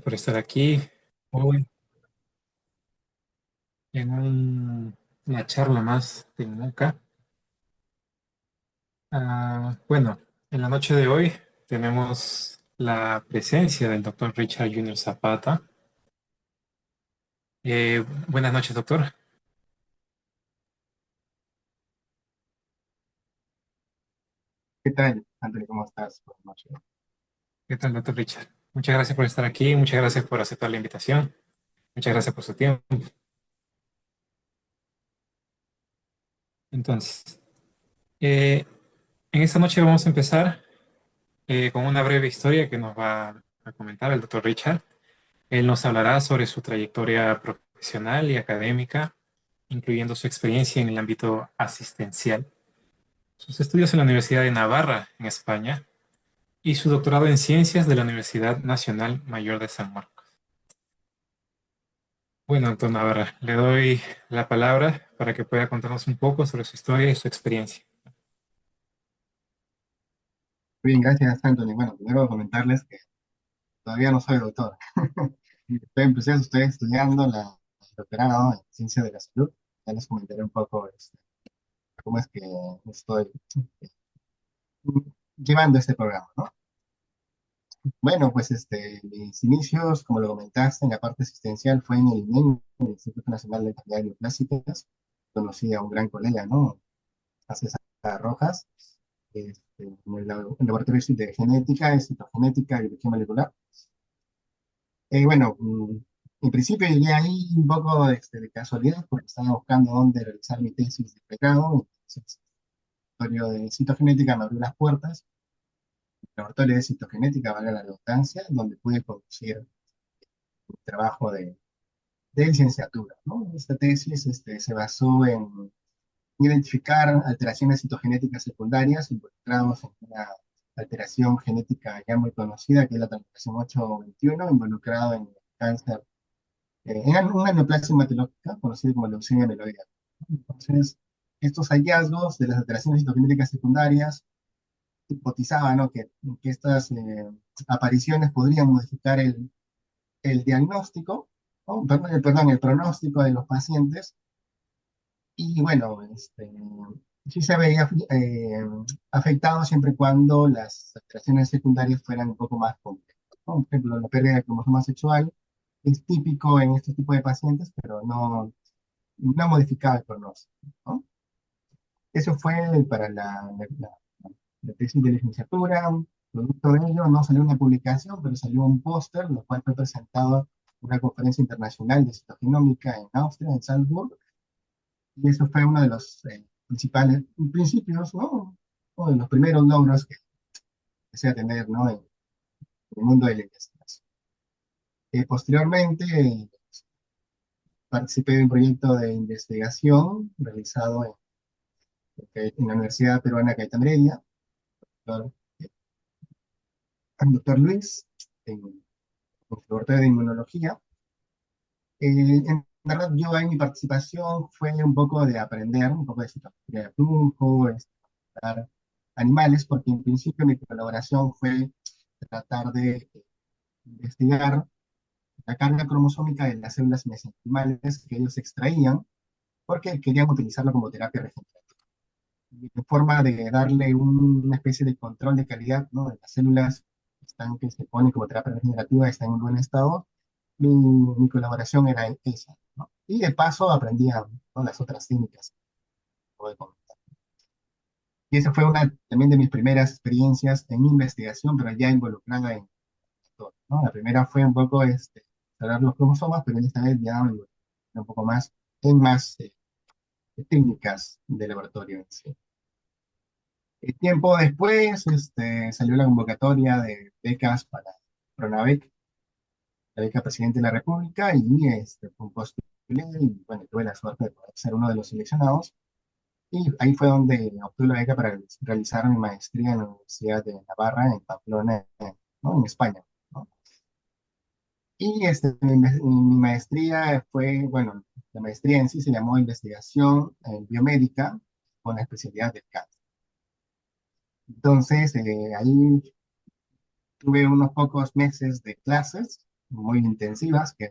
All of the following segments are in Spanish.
por estar aquí hoy en una charla más de MOOCA. Bueno, en la noche de hoy tenemos la presencia del doctor Richard Junior Zapata. Buenas noches, doctor. ¿Qué tal, Anthony? ¿Cómo estás? Buenas noches. ¿Qué tal, doctor Richard? Muchas gracias por estar aquí, muchas gracias por aceptar la invitación, muchas gracias por su tiempo. Entonces, eh, en esta noche vamos a empezar con una breve historia que nos va a comentar el doctor Richard. Él nos hablará sobre su trayectoria profesional y académica, incluyendo su experiencia en el ámbito asistencial, sus estudios en la Universidad de Navarra, en España, y su doctorado en ciencias de la Universidad Nacional Mayor de San Marcos. Bueno, doctor Navarra, le doy la palabra para que pueda contarnos un poco sobre su historia y su experiencia. Muy bien, gracias, Anthony. Bueno, primero comentarles que todavía no soy doctor. Estoy estudiando el doctorado en Ciencia de la Salud. Ya les comentaré un poco cómo es que estoy mm, llevando este programa, ¿no? Bueno, pues mis inicios, como lo comentaste, en la parte asistencial fue en el INEM, el Instituto Nacional de Enfermedades Neoplásicas. Conocí a un gran colega, ¿no? A César Rojas, en el laboratorio de genética, citogenética y biología molecular. Bueno, en principio llegué ahí un poco de casualidad, porque estaba buscando dónde realizar mi tesis de pregrado. Entonces, el laboratorio de citogenética me abrió las puertas. El laboratorio de citogenética, vale la redundancia, donde pude conducir mi trabajo de licenciatura, ¿no? Esta tesis se basó en identificar alteraciones citogenéticas secundarias involucrados en una alteración genética ya muy conocida, que es la translocación 821, involucrado en el cáncer, en una neoplasia hematológica conocida como leucemia mieloide. Entonces, estos hallazgos de las alteraciones citogenéticas secundarias hipotizaban, ¿no?, que estas apariciones podrían modificar el diagnóstico, ¿no? Perdón, el pronóstico de los pacientes. Y bueno, sí se veía afectado siempre y cuando las alteraciones secundarias fueran un poco más complejas, ¿no? Por ejemplo, la pérdida de cromosoma sexual es típico en este tipo de pacientes, pero no modificaba el pronóstico, ¿no? Eso fue para la tesis de licenciatura. Producto de ello no salió una publicación, pero salió un póster, lo cual fue presentado en una conferencia internacional de citogenómica en Austria, en Salzburg. Y eso fue uno de los principales principios, ¿no? Uno de los primeros logros que empecé a tener, ¿no?, en el mundo de la investigación. Posteriormente, participé de un proyecto de investigación realizado en la Universidad Peruana Cayetano Heredia, doctor, el doctor Luis, en su laboratorio de inmunología. En verdad, yo en mi participación fue un poco de aprender, un poco de citología de flujo, estudiar animales, porque en principio mi colaboración fue tratar de investigar la carga cromosómica de las células mesenquimales que ellos extraían, porque querían utilizarlo como terapia regenerativa. Y en forma de darle una especie de control de calidad, ¿no?, de las células que se ponen como terapia regenerativa, están en buen estado. Mi colaboración era esa, ¿no? Y de paso aprendía, ¿no?, las otras técnicas que acabo de comentar. Y esa fue una también de mis primeras experiencias en investigación, pero ya involucrada en todo, ¿no? La primera fue un poco explorar los cromosomas, pero en esta vez ya me involucré un poco más en más técnicas de laboratorio en sí. El tiempo después salió la convocatoria de becas para Pronavec, la beca Presidente de la República, y fue un postulé, y bueno, tuve la suerte de poder ser uno de los seleccionados. Y ahí fue donde obtuve la beca para realizar mi maestría en la Universidad de Navarra, en Pamplona, ¿no?, en España, ¿no? Y mi maestría fue, bueno, la maestría en sí se llamó Investigación Biomédica con la especialidad del cáncer. Entonces, ahí tuve unos pocos meses de clases, muy intensivas, que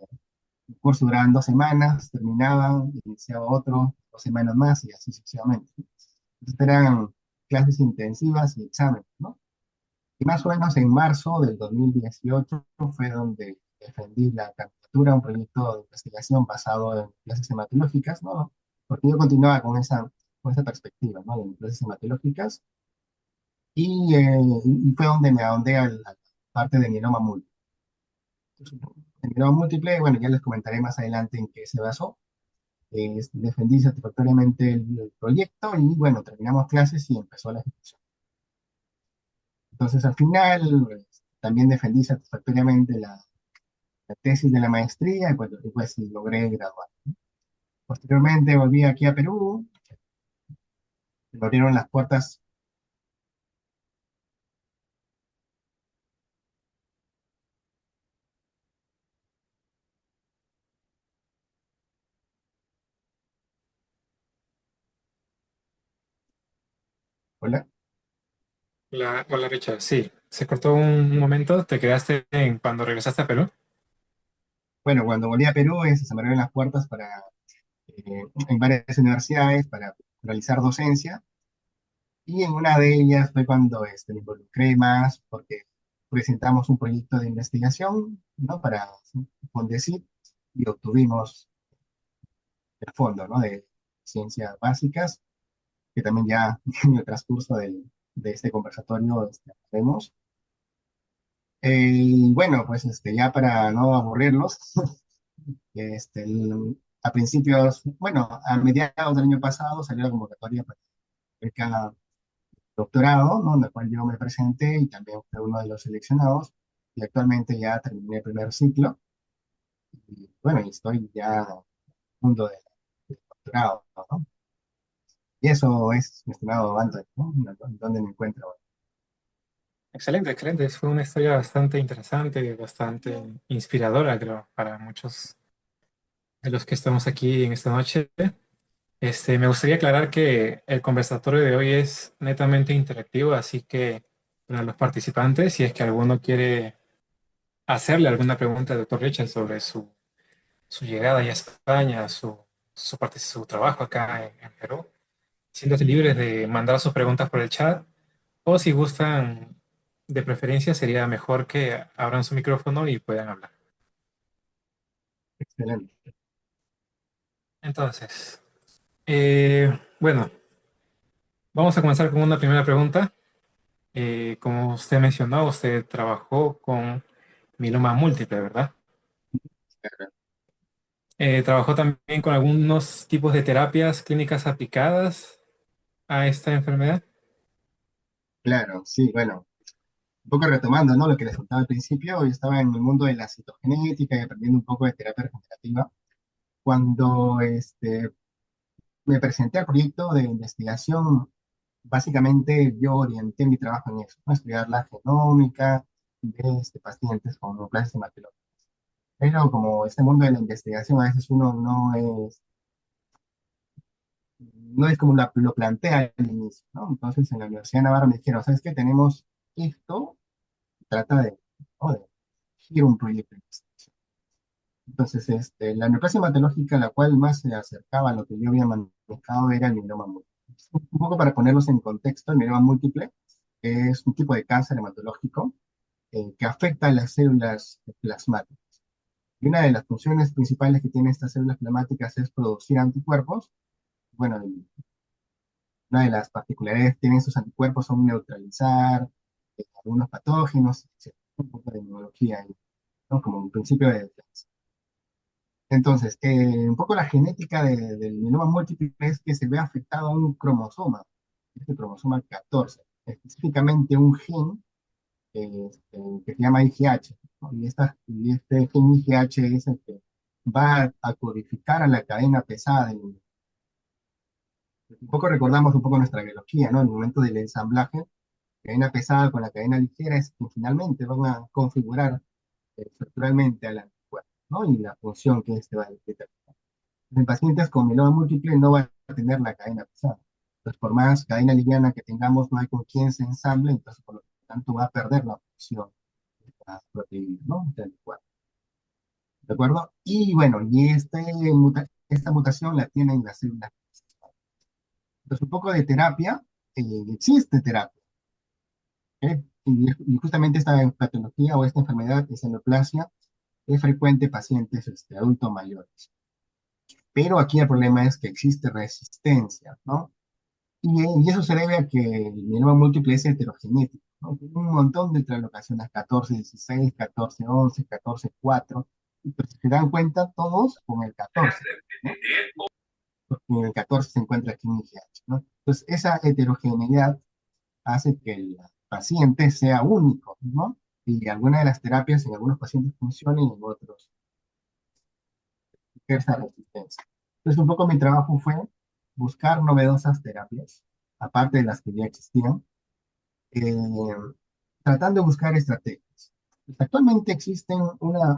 el curso duraban 2 semanas, terminaban, iniciaba otro, 2 semanas más y así sucesivamente. Entonces eran clases intensivas y exámenes, ¿no? Y más o menos en marzo del 2018 fue donde defendí la candidatura a un proyecto de investigación basado en clases hematológicas, ¿no? Porque yo continuaba con esa perspectiva, ¿no? De clases hematológicas y fue donde me ahondé a la parte de mieloma múltiple. El mieloma múltiple, bueno, ya les comentaré más adelante en qué se basó. Defendí satisfactoriamente el proyecto y bueno, terminamos clases y empezó la ejecución. Entonces, al final, pues, también defendí satisfactoriamente la tesis de la maestría y pues sí, logré graduar. Posteriormente volví aquí a Perú, me abrieron las puertas. Hola. Hola, hola Richard. Sí, se cortó un momento, te quedaste en cuando regresaste a Perú. Bueno, cuando volví a Perú, se me abrieron las puertas en varias universidades para realizar docencia. Y en una de ellas fue cuando me involucré más porque presentamos un proyecto de investigación, ¿no? Para Fondesit y obtuvimos el fondo, ¿no? De ciencias básicas, que también ya en el transcurso de este conversatorio vemos. Y bueno, pues ya para no aburrirlos, a principios, bueno, a mediados del año pasado salió la convocatoria para beca doctorado, ¿no? En la cual yo me presenté y también fui uno de los seleccionados. Y actualmente ya terminé el primer ciclo y bueno, y estoy ya en el mundo del doctorado, ¿no? Y eso es, mi estimado Antonio, ¿no? ¿Dónde me encuentro ahora? Excelente, excelente. Fue una historia bastante interesante, bastante inspiradora, creo, para muchos de los que estamos aquí en esta noche. Me gustaría aclarar que el conversatorio de hoy es netamente interactivo, así que para los participantes, si es que alguno quiere hacerle alguna pregunta al doctor Richard sobre su llegada ya a España, su trabajo acá en Perú, siéntanse libres de mandar sus preguntas por el chat o si gustan, de preferencia sería mejor que abran su micrófono y puedan hablar. Excelente. Entonces, bueno, vamos a comenzar con una primera pregunta. Como usted mencionó, usted trabajó con mieloma múltiple, ¿verdad? ¿Trabajó también con algunos tipos de terapias clínicas aplicadas a esta enfermedad? Claro, sí, bueno, un poco retomando, ¿no? Lo que les contaba al principio, yo estaba en el mundo de la citogenética y aprendiendo un poco de terapia regenerativa. Cuando me presenté al proyecto de investigación, básicamente yo orienté mi trabajo en eso, ¿no? Estudiar la genómica de pacientes con neoplasias hematológicas. Pero como este mundo de la investigación a veces uno no es como lo plantea al inicio, ¿no? Entonces en la Universidad de Navarra me dijeron, ¿sabes qué? Tenemos esto, trata ¿no? de elegir un proyecto de investigación. Entonces, la neoplasia hematológica, la cual más se acercaba a lo que yo había manejado, era el mieloma múltiple. Un poco para ponerlos en contexto, el mieloma múltiple es un tipo de cáncer hematológico que afecta a las células plasmáticas. Y una de las funciones principales que tienen estas células plasmáticas es producir anticuerpos. Bueno, una de las particularidades que tienen estos anticuerpos son neutralizar algunos patógenos, etc. Un poco de inmunología ahí, ¿no? Como un principio de defensa. Entonces, un poco la genética del mieloma múltiple es que se ve afectado a un cromosoma, este cromosoma 14, específicamente un gen que se llama IGH, ¿no? Y este gen IGH es el que va a codificar a la cadena pesada del. Un poco recordamos un poco nuestra biología, ¿no? En el momento del ensamblaje, cadena pesada con la cadena ligera es que finalmente van a configurar estructuralmente al anticuerpo, ¿no? Y la función que este va a determinar. En pacientes con mieloma múltiple no va a tener la cadena pesada. Entonces, por más cadena liviana que tengamos, no hay con quién se ensamble, entonces por lo tanto va a perder la función de la proteína, ¿no? Del anticuerpo. ¿de acuerdo? Y bueno, esta mutación la tienen las células. Entonces, un poco de terapia, existe terapia, ¿ok? Y justamente esta patología o esta enfermedad, esta neoplasia, es frecuente en pacientes adultos mayores. Pero aquí el problema es que existe resistencia, ¿no? Y eso se debe a que el mieloma múltiple es heterogenético, ¿no? Tiene un montón de translocaciones, 14, 16, 14, 11, 14, 4, y pues si se dan cuenta todos con el 14, ¿no? Porque en el 14 se encuentra aquí en IGH, ¿no? Entonces, esa heterogeneidad hace que el paciente sea único, ¿no? Y algunas de las terapias en algunos pacientes funcionen y en otros ejerza resistencia. Entonces, un poco mi trabajo fue buscar novedosas terapias, aparte de las que ya existían, eh, tratando de buscar estrategias. Pues, actualmente existen una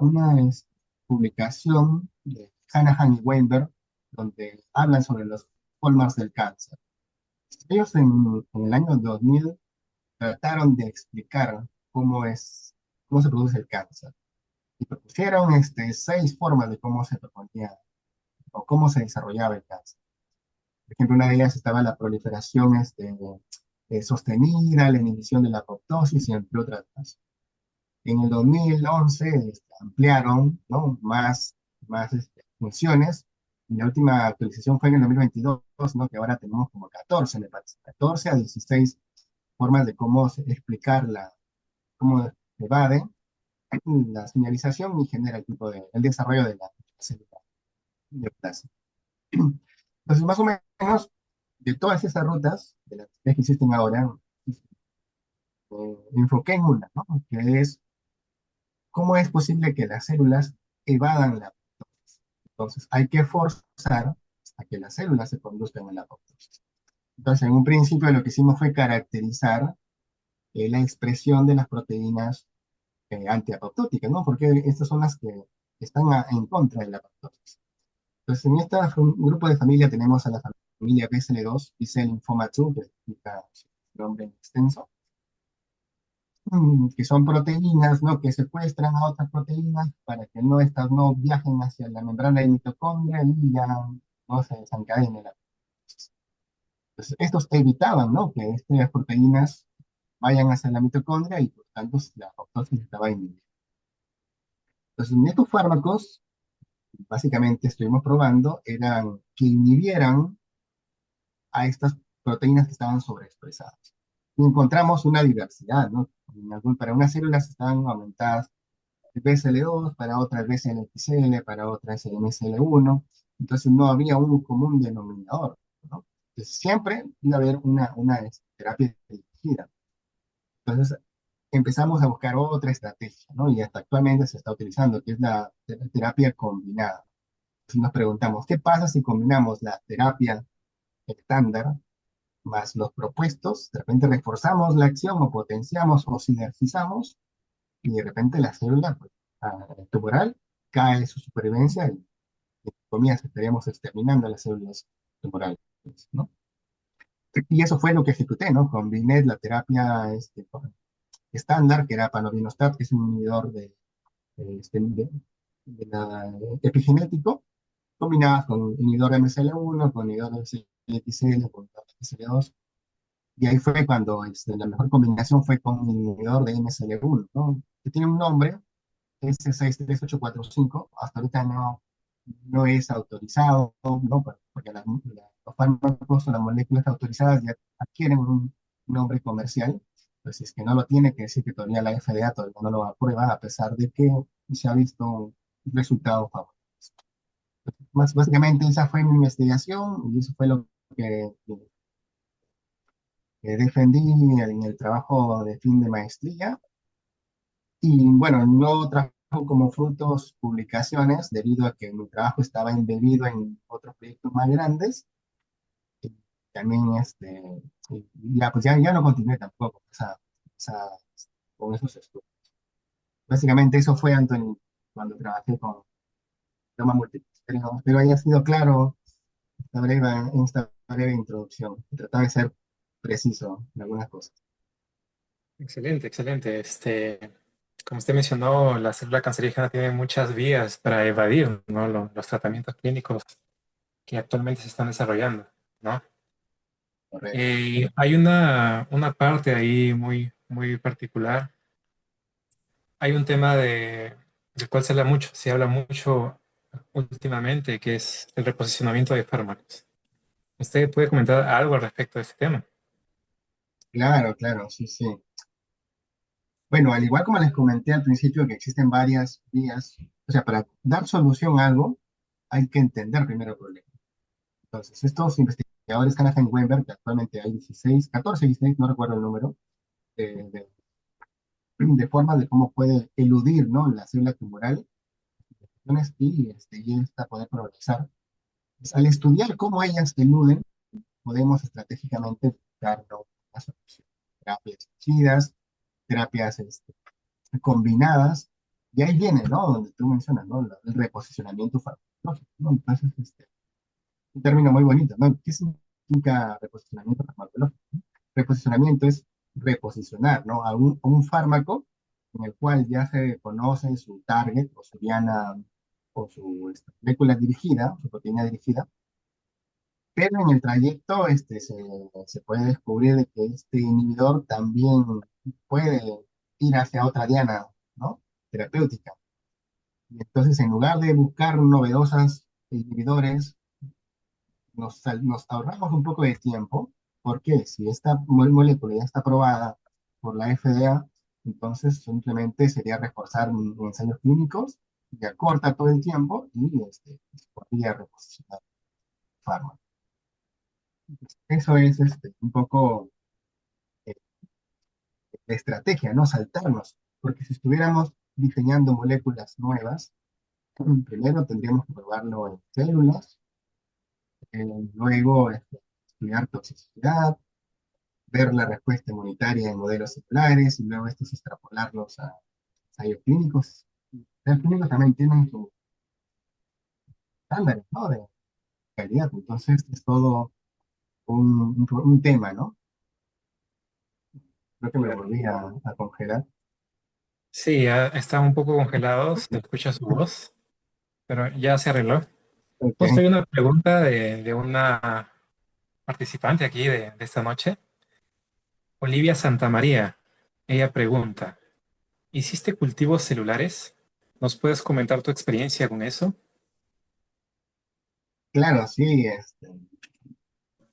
publicación de Hanahan y Weinberg donde hablan sobre los hallmarks del cáncer. Ellos en el año 2000 trataron de explicar cómo se produce el cáncer y propusieron 6 formas de cómo se proponía o cómo se desarrollaba el cáncer. Por ejemplo, una de ellas estaba la proliferación sostenida, la inhibición de la apoptosis y entre otras más. En el 2011 ampliaron, ¿no? más funciones. Y la última actualización fue en el 2022, ¿no? Que ahora tenemos como 14, me parece, 14 a 16 formas de cómo explicar cómo evade la señalización y genera el desarrollo de la célula neoplasia. Entonces, más o menos, de todas esas rutas, de las que existen ahora, enfoqué en una, ¿no? Que es cómo es posible que las células evadan la apoptosis. Entonces, hay que forzar a que las células se conduzcan a la apoptosis. Entonces, en un principio lo que hicimos fue caracterizar la expresión de las proteínas antiapoptóticas, ¿no? Porque estas son las que están en contra de la apoptosis. Entonces, en este grupo de familia tenemos a la familia BCL2, B-cell lymphoma 2, que significa su nombre extenso, que son proteínas, ¿no? Que secuestran a otras proteínas para que estas no viajen hacia la membrana de mitocondria y ya no se desencadene la apoptosis. Entonces, estos evitaban, ¿no? Que estas proteínas vayan hacia la mitocondria y por tanto la apoptosis estaba inhibida. Entonces, en estos fármacos, básicamente estuvimos probando, eran que inhibieran a estas proteínas que estaban sobreexpresadas. Y encontramos una diversidad, ¿no? Para unas células estaban aumentadas el BSL2, para otras el BCL-XL, para otras el MSL1, entonces no había un común denominador, ¿no? Entonces siempre iba a haber una terapia dirigida. Entonces empezamos a buscar otra estrategia, ¿no? Y hasta actualmente se está utilizando, que es la terapia combinada. Entonces nos preguntamos, ¿qué pasa si combinamos la terapia estándar más los propuestos? De repente reforzamos la acción o potenciamos o sinergizamos y de repente la célula pues, tumoral cae su supervivencia y, entre comillas, estaríamos exterminando las células tumorales, ¿no? Y eso fue lo que ejecuté, ¿no? Combiné la terapia estándar, que era panovinostat, que es un inhibidor de la epigenético, combinadas con inhibidor de MSL1, con inhibidor de MSL, con MSL2, y ahí fue cuando la mejor combinación fue con inhibidor de MSL1, ¿no? Que tiene un nombre, S63845, hasta ahorita no es autorizado, ¿no? Porque los fármacos o las moléculas autorizadas ya adquieren un nombre comercial, pues si es que no lo tiene, que decir que todavía la FDA todavía no lo aprueba, a pesar de que se ha visto resultados favorables. Básicamente esa fue mi investigación y eso fue lo que defendí en el trabajo de fin de maestría. Y bueno, no trajo como frutos publicaciones debido a que mi trabajo estaba embebido en otros proyectos más grandes. Y también ya, pues ya no continué tampoco esa- con esos estudios. Básicamente eso fue, Anthony, cuando trabajé con Toma Múltiple. Pero haya sido claro esta breve introducción. Trataba de ser preciso en algunas cosas. Excelente, excelente. como usted mencionó, la célula cancerígena tiene muchas vías para evadir, ¿no? Los tratamientos clínicos que actualmente se están desarrollando, ¿no? Correcto. Hay una parte ahí muy particular. Hay un tema del cual se habla mucho últimamente, que es el reposicionamiento de fármacos. ¿Usted puede comentar algo al respecto de este tema? Claro, claro, sí, sí. Bueno, al igual como les comenté al principio que existen varias vías, o sea, para dar solución a algo, hay que entender primero el problema. Entonces, estos investigadores Canahan y Weinberg, que actualmente hay 16, 14, 16, no recuerdo el número, de, de, de formas de cómo puede eludir, ¿no?, la célula tumoral y esta poder progresar. Pues, al estudiar cómo ellas eluden, podemos estratégicamente buscar, ¿no?, una solución. Terapias dirigidas, terapias combinadas, y ahí viene, ¿no?, donde tú mencionas, ¿no?, el reposicionamiento farmacológico, ¿no? Entonces, un término muy bonito, ¿no? ¿Qué significa reposicionamiento farmacológico? Reposicionamiento es reposicionar, ¿no?, a un fármaco en el cual ya se conoce su target o su diana o su molécula dirigida, su proteína dirigida, pero en el trayecto se puede descubrir de que este inhibidor también puede ir hacia otra diana, ¿no?, terapéutica. Y entonces, en lugar de buscar novedosas inhibidores, nos ahorramos un poco de tiempo, porque si esta molécula ya está aprobada por la FDA, entonces simplemente sería reforzar ensayos clínicos, y acorta todo el tiempo y se podría reposicionar el fármaco. Eso es un poco eh, la estrategia, ¿no? Saltarnos, porque si estuviéramos diseñando moléculas nuevas, primero tendríamos que probarlo en células, luego estudiar toxicidad, ver la respuesta inmunitaria en modelos celulares y luego estos extrapolarlos a ensayos clínicos. Los clínicos también tienen sus estándares, ¿no?, de calidad, entonces es todo un tema, ¿no? Creo que me Claro. volví a congelar. Sí, ya está un poco congelado, se escucha su voz, pero ya se arregló. Ok, Justo hay una pregunta de una participante aquí de esta noche, Olivia Santamaría. Ella pregunta, ¿hiciste cultivos celulares? ¿Nos puedes comentar tu experiencia con eso? claro, sí,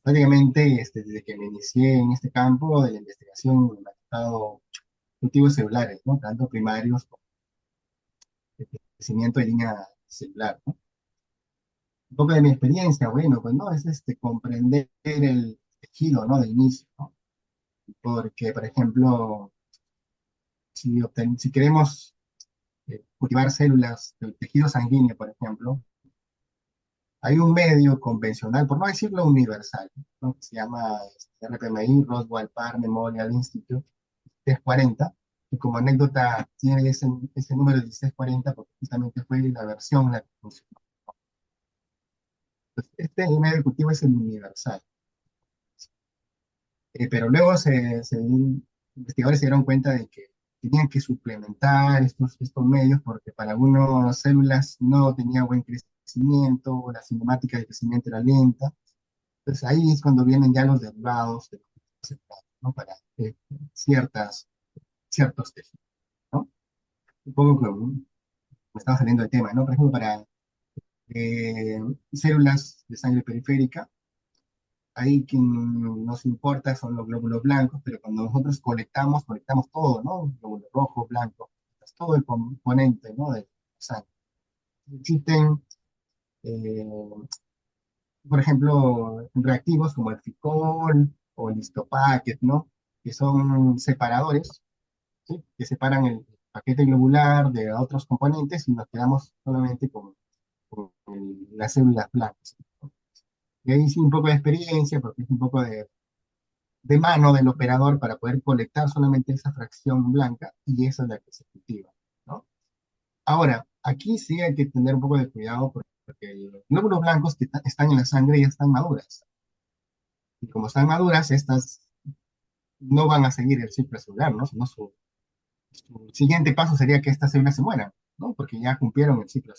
prácticamente desde que me inicié en este campo de la investigación me han tocado cultivos celulares, ¿no? Tanto primarios como de crecimiento de línea celular, ¿no? Un poco de mi experiencia, bueno, pues no, es comprender el tejido, ¿no?, de inicio, ¿no? Porque, por ejemplo, si queremos cultivar células del tejido sanguíneo, por ejemplo, hay un medio convencional, por no decirlo universal, ¿no?, que se llama RPMI, Roswell Park Memorial Institute, 1640, y como anécdota tiene ese número de 1640 porque justamente fue la versión en la que funcionó. Entonces, este medio de cultivo es el universal. Pero luego investigadores se dieron cuenta de que tenían que suplementar estos medios porque para algunas células no tenía buen crecimiento, o la cinemática de crecimiento era lenta. Entonces ahí es cuando vienen ya los derivados de los celulares, ¿no? Para ciertas, ciertos tejidos, ¿no? Un poco como me estaba saliendo del tema, ¿no? Por ejemplo, para eh, células de sangre periférica, ahí quien nos importa son los glóbulos blancos, pero cuando nosotros colectamos todo, ¿no? Glóbulos rojos, blancos, es todo el componente, ¿no?, de la sangre. Existen, eh, por ejemplo, reactivos como el Ficol o el Histopacket, ¿no?, que son separadores, ¿sí?, que separan el paquete globular de otros componentes y nos quedamos solamente con las células blancas. Y ahí sí un poco de experiencia, porque es un poco de mano del operador para poder colectar solamente esa fracción blanca y esa es la que se cultiva, ¿no? Ahora, aquí sí hay que tener un poco de cuidado porque los glóbulos blancos que están en la sangre ya están maduras. Y como están maduras, estas no van a seguir el ciclo celular, ¿no? Sino Su siguiente paso sería que estas células se mueran, ¿no? Porque ya cumplieron el ciclo.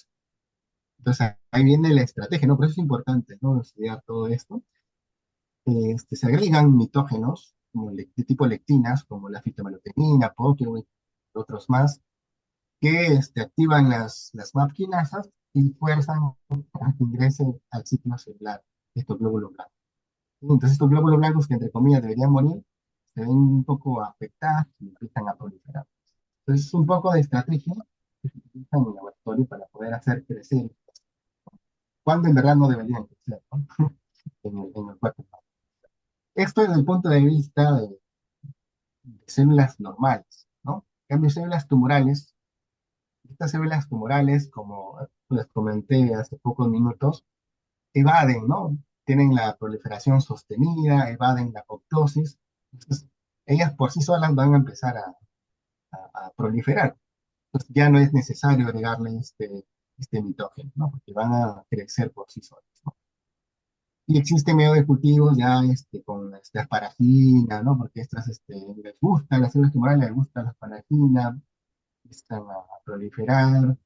Entonces ahí viene la estrategia, ¿no? Por eso es importante, ¿no? Estudiar todo esto. Se agregan mitógenos como de tipo lectinas, como la fitomelotenina, Pokeweed, otros más, que activan las MAP quinasas y fuerzan a que ingrese al ciclo celular estos glóbulos blancos. Entonces estos glóbulos blancos que entre comillas deberían morir, se ven un poco afectados y empiezan a proliferar. Entonces es un poco de estrategia que se utiliza en el laboratorio para poder hacer crecer cuando en verdad no deberían crecer, ¿no? En el cuerpo. Esto desde el punto de vista de células normales, ¿no? En cambio, células tumorales, estas células tumorales, como les comenté hace pocos minutos, evaden, ¿no? Tienen la proliferación sostenida, evaden la apoptosis. Entonces, ellas por sí solas van a empezar a proliferar. Entonces, ya no es necesario agregarle este mitógeno, ¿no? Porque van a crecer por sí solas, ¿no? Y existe medio de cultivos ya con asparagina, ¿no? Porque estas les gusta, las células tumorales les gusta la asparagina, empiezan a proliferar,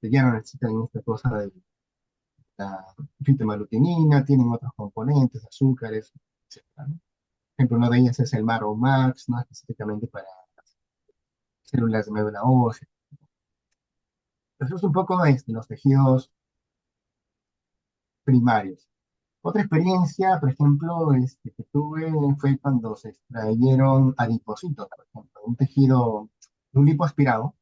ya no necesitan esta cosa de la fitomalutinina, tienen otros componentes, azúcares, etcétera, ¿no? Por ejemplo, una de ellas es el Max, ¿no? Específicamente para células de médula ósea. Eso es un poco los tejidos primarios. Otra experiencia, por ejemplo, que tuve fue cuando se extrayeron adipocitos, por ejemplo, un tejido, un lipoaspirado,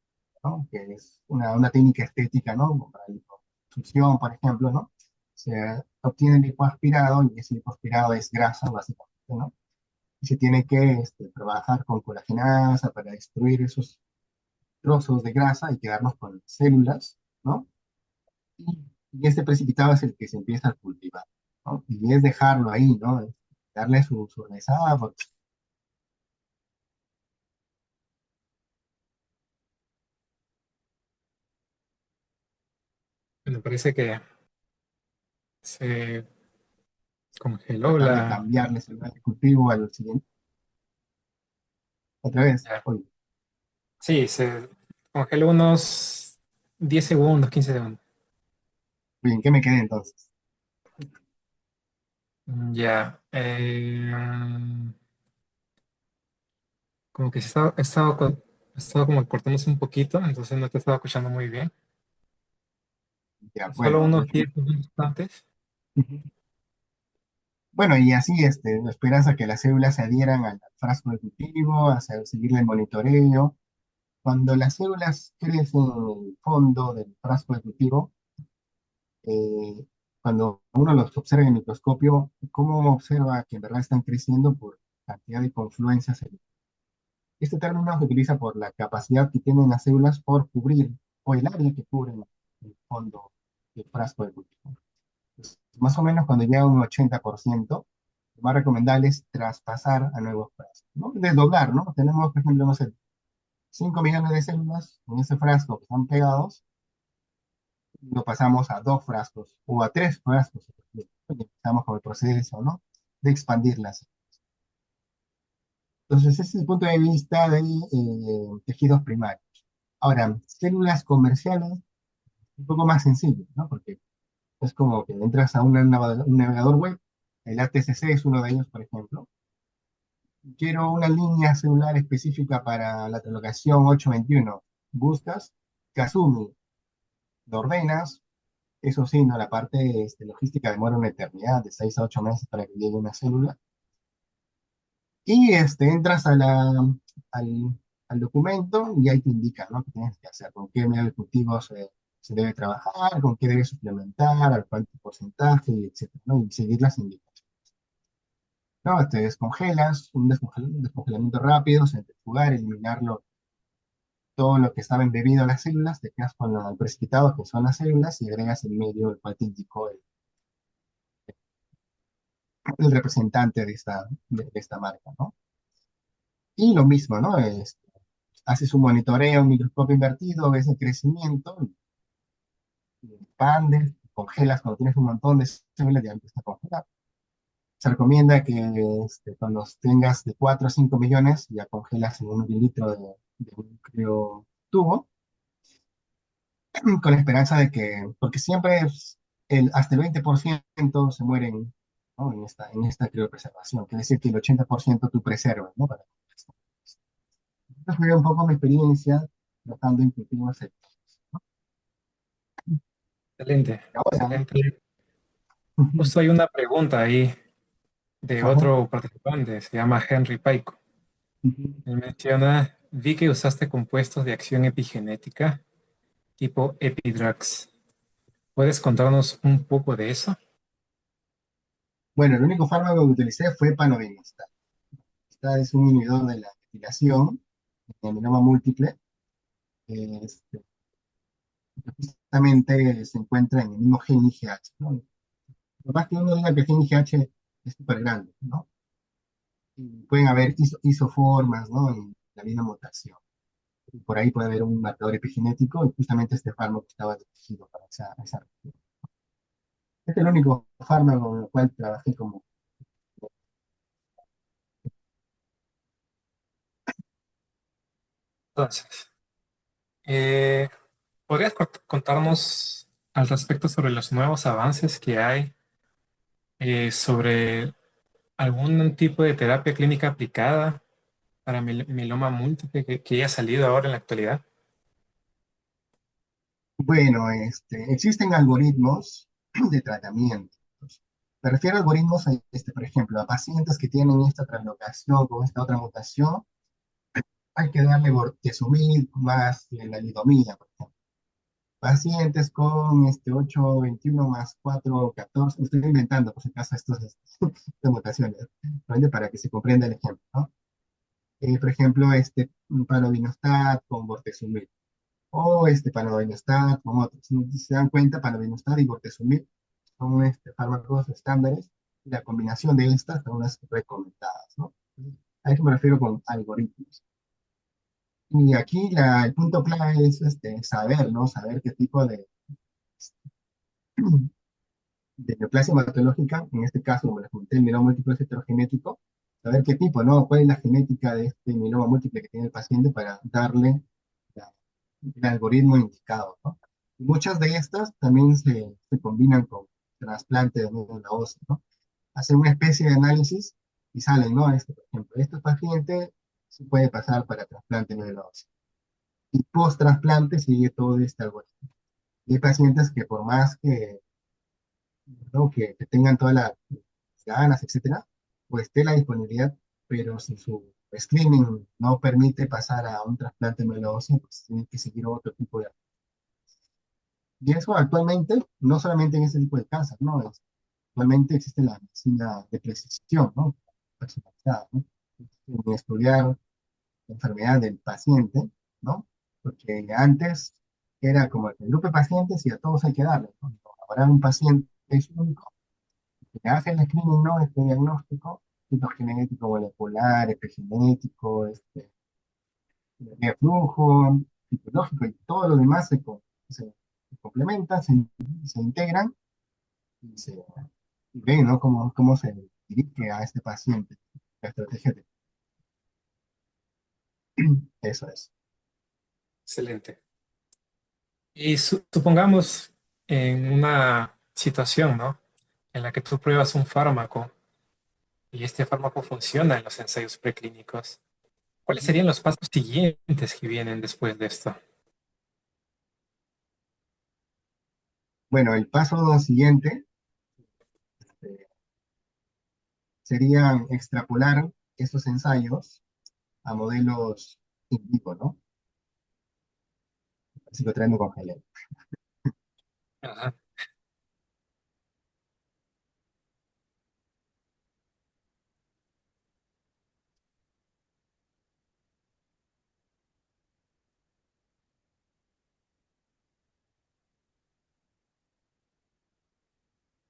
¿no? Que es una técnica estética, ¿no? Como para liposucción, por ejemplo, ¿no? Se obtiene el lipoaspirado y ese lipoaspirado es grasa, básicamente, ¿no? Y se tiene que trabajar con colagenasa para destruir esos trozos de grasa y quedarnos con células, ¿no? Y este precipitado es el que se empieza a cultivar, ¿no? Y es dejarlo ahí, ¿no? Darle su rezada, porque Me parece que se congeló tratar de la... cambiarle el lugar de cultivo al siguiente. Otra vez, Ya. oye, Sí, se congeló unos 10 segundos, 15 segundos. bien, ¿qué me quedé entonces? Ya. Como que he estado como cortándose un poquito, entonces no te estaba escuchando muy bien. Ya, Solo bueno, unos 10 minutos antes. ujú. Bueno, y así, esperas a que las células se adhieran al frasco de cultivo, a seguirle el monitoreo. Cuando las células crecen en el fondo del frasco de cultivo, eh, cuando uno los observa en el microscopio, ¿cómo observa que en verdad están creciendo por cantidad de confluencias? Este término se utiliza por la capacidad que tienen las células por cubrir, o el área que cubren el fondo del frasco de cultivo. Pues, más o menos cuando llega a un 80%, lo más recomendable es traspasar a nuevos frascos, ¿no? Desdoblar, ¿no? Tenemos, por ejemplo, no sé, 5 millones de células en ese frasco que están pegados, lo pasamos a 2 frascos o a 3 frascos. Y empezamos con el proceso, ¿no? De expandirlas. Entonces, ese es el punto de vista de tejidos primarios. Ahora, células comerciales, un poco más sencillo, ¿no? Porque es como que entras a un navegador web, el ATCC es uno de ellos, por ejemplo. Quiero una línea celular específica para la locación 821. Buscas, Kazumi, lo ordenas. Eso sí, ¿no? La parte logística demora una eternidad, de 6 a 8 meses para que llegue una célula. Y entras al, al documento y ahí te indica, ¿no? Qué tienes que hacer, con qué medio de cultivo se debe trabajar, con qué debe suplementar, al cuánto porcentaje, etcétera, ¿no? Y seguir las indicaciones. ¿No? Te descongelas, un descongelamiento rápido, centrifugar, eliminarlo, todo lo que estaba embebido a las células, te quedas con el precipitado, que son las células, y agregas el medio, el cual te indicó el representante de esta marca, ¿no? Y lo mismo, ¿no? Haces un monitoreo, un microscopio invertido, ves el crecimiento, y expandes, congelas cuando tienes un montón de células, ya empieza a congelar. Se recomienda que cuando tengas de 4 a 5 millones, ya congelas en un mililitro de un tubo, con la esperanza de que, porque siempre hasta el 20% se mueren, ¿no? En esta criopreservación, quiere decir que el 80% tú preservas, ¿no? Esta fue un poco mi experiencia tratando en cultivos secos. Excelente, Ahora, excelente. Justo hay una pregunta ahí de ajá, otro participante, se llama Henry Paico. ujú. Él menciona, vi que usaste compuestos de acción epigenética tipo Epidrugs. ¿Puedes contarnos un poco de eso? Bueno, el único fármaco que utilicé fue panobinostat. Esta es un inhibidor de la metilación en mieloma múltiple. Este, Justamente se encuentra en el mismo gen IGH, ¿no? Lo más que uno diga que el gen IGH es súper grande, ¿no? Y pueden haber isoformas, ¿no? En la misma mutación. Y por ahí puede haber un marcador epigenético y justamente este fármaco estaba dirigido para esa región. Este es el único fármaco con el cual trabajé como... Entonces, eh, ¿podrías contarnos al respecto sobre los nuevos avances que hay sobre algún tipo de terapia clínica aplicada para mieloma múltiple que haya salido ahora en la actualidad? Bueno, existen algoritmos de tratamiento. Me refiero a algoritmos, por ejemplo, a pacientes que tienen esta translocación con esta otra mutación, hay que darle bortezomib más lenalidomida, por ejemplo. Pacientes con 821 más 414, estoy inventando por si acaso estas mutaciones, ¿vale? Para que se comprenda el ejemplo, ¿no? Por ejemplo, panovinostat con bortezomib, o panovinostat con otros. Si se dan cuenta, panovinostat y bortezomib son fármacos estándares, y la combinación de estas son las recomendadas, ¿no? A eso me refiero con algoritmos. Y aquí el punto clave es saber, ¿no? Saber qué tipo de neoplasia hematológica, en este caso, como les comenté, el mieloma múltiple es heterogenético, saber qué tipo, ¿no? ¿Cuál es la genética de este mieloma múltiple que tiene el paciente para darle la- el algoritmo indicado, ¿no? Y muchas de estas también se combinan con trasplante de médula ósea, ¿no? Hacen una especie de análisis y salen, ¿no? Por ejemplo, este paciente se puede pasar para trasplante de médula ósea. Y post-trasplante sigue todo este algoritmo. Y hay pacientes que por más que, ¿no? que tengan todas las ganas, etcétera, pues esté la disponibilidad, pero si su screening no permite pasar a un trasplante de médula ósea, pues tiene que seguir otro tipo de... Y eso actualmente, no solamente en este tipo de cáncer, ¿no? Actualmente existe la medicina de precisión, ¿no? Personalizada, ¿no? En estudiar la enfermedad del paciente, ¿no? Porque antes era como el grupo de pacientes y a todos hay que darle, ¿no? Ahora un paciente es único, que hace el screening, ¿no? Este diagnóstico, tipo genético molecular, epigenético, de flujo, fisiológico y todo lo demás se complementan, se integran y y ven, ¿no? Cómo se dirige a este paciente, la estrategia de eso es. Excelente. Y supongamos en una situación, ¿no? En la que tú pruebas un fármaco y este fármaco funciona en los ensayos preclínicos. ¿Cuáles serían los pasos siguientes que vienen después de esto? Bueno, el paso siguiente eh, sería extrapolar estos ensayos a modelos in vivo, ¿no? Así lo traen con Helen. Ajá.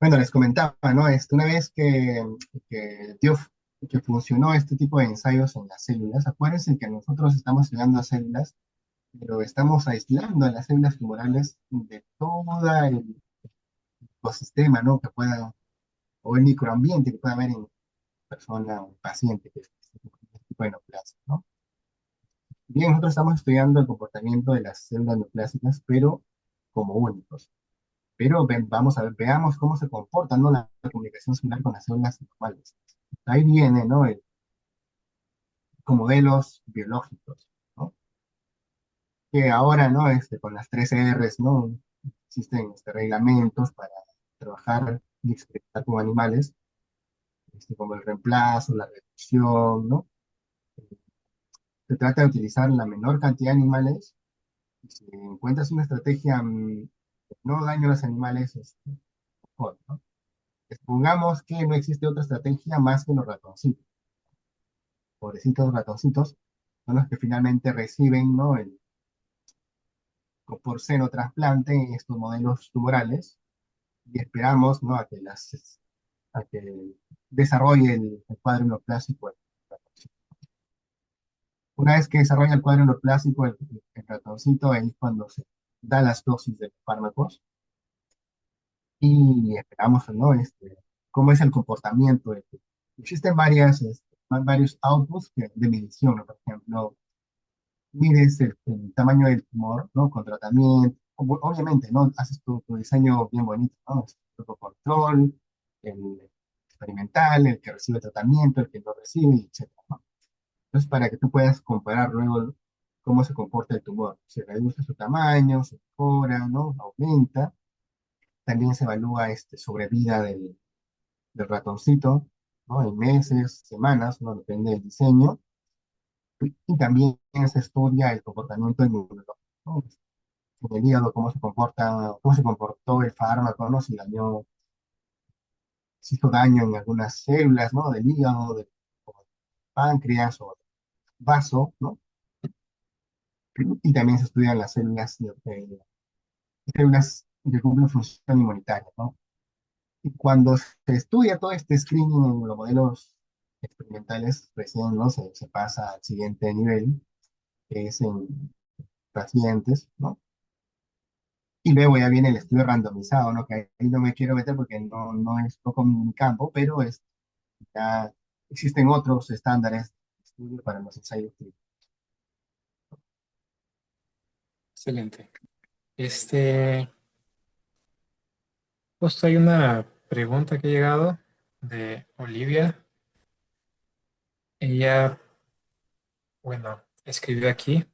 Bueno, les comentaba, ¿no? Una vez que, dio, que funcionó este tipo de ensayos en las células, acuérdense que nosotros estamos estudiando células, pero estamos aislando a las células tumorales de todo el ecosistema, ¿no? Que pueda o el microambiente que puede haber en persona o paciente que es este tipo de neoplasia, ¿no? Bien, nosotros estamos estudiando el comportamiento de las células neoplásicas, pero como únicos. Pero vamos a ver, veamos cómo se comporta, ¿no? La comunicación celular con las células normales. Ahí viene, ¿no? Con modelos biológicos, ¿no? Que ahora, ¿no? Con las tres R's, ¿no? Existen reglamentos para trabajar y experimentar con animales, como el reemplazo, la reducción, ¿no? Se trata de utilizar la menor cantidad de animales. Y si encuentras una estrategia que no daño a los animales, mejor, ¿no? Supongamos que no existe otra estrategia más que los ratoncitos. Pobrecitos ratoncitos son los que finalmente reciben, ¿no? El por seno trasplante en estos modelos tumorales y esperamos, ¿no? A que desarrolle el cuadro neoplásico. Una vez que desarrolla el cuadro neoplásico, el ratoncito, ahí es cuando se da las dosis de los fármacos y esperamos, ¿no? Cómo es el comportamiento. Existen varios outputs de medición, ¿no? Por ejemplo, mides el tamaño del tumor, ¿no? Con tratamiento. Obviamente, ¿no? Haces tu diseño bien bonito, ¿no? El control, el experimental, el que recibe tratamiento, el que no recibe, etcétera, ¿no? Entonces, para que tú puedas comparar luego cómo se comporta el tumor. Se reduce su tamaño, se mejora, ¿no? Aumenta. También se evalúa sobrevida del ratoncito, ¿no? En meses, semanas, ¿no? Depende del diseño. Y también se estudia el comportamiento inmunológico, ¿no? En el hígado, cómo se comporta, cómo se comportó el fármaco, ¿no? Si dañó, si hizo daño en algunas células, ¿no? Del hígado, del páncreas o vaso, ¿no? Y también se estudian las células que cumplen función inmunitaria, ¿no? Y cuando se estudia todo este screening en los modelos experimentales, recién, ¿no? Se pasa al siguiente nivel, que es en pacientes, ¿no? Y luego ya viene el estudio randomizado, ¿no? Que ahí no me quiero meter porque no es poco mi campo, pero ya existen otros estándares de estudio para los ensayos clínicos. Excelente. Este, justo hay una pregunta que ha llegado de Olivia. Ella, bueno, escribió aquí,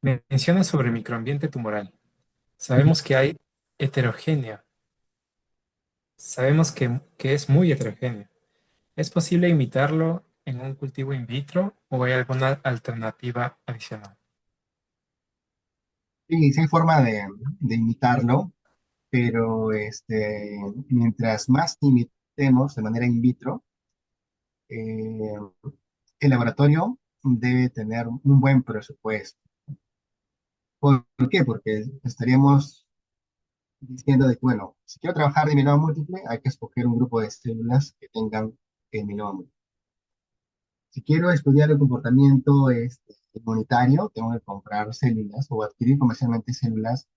menciona sobre microambiente tumoral. Sabemos que hay heterogéneo, sabemos que es muy heterogéneo. ¿Es posible imitarlo en un cultivo in vitro o hay alguna alternativa adicional? Sí, sí hay forma de imitarlo, pero mientras más imitemos de manera in vitro, eh, el laboratorio debe tener un buen presupuesto. ¿Por qué? Porque estaríamos diciendo de que, bueno, si quiero trabajar de mieloma múltiple, hay que escoger un grupo de células que tengan el mieloma múltiple. Si quiero estudiar el comportamiento inmunitario, tengo que comprar células o adquirir comercialmente células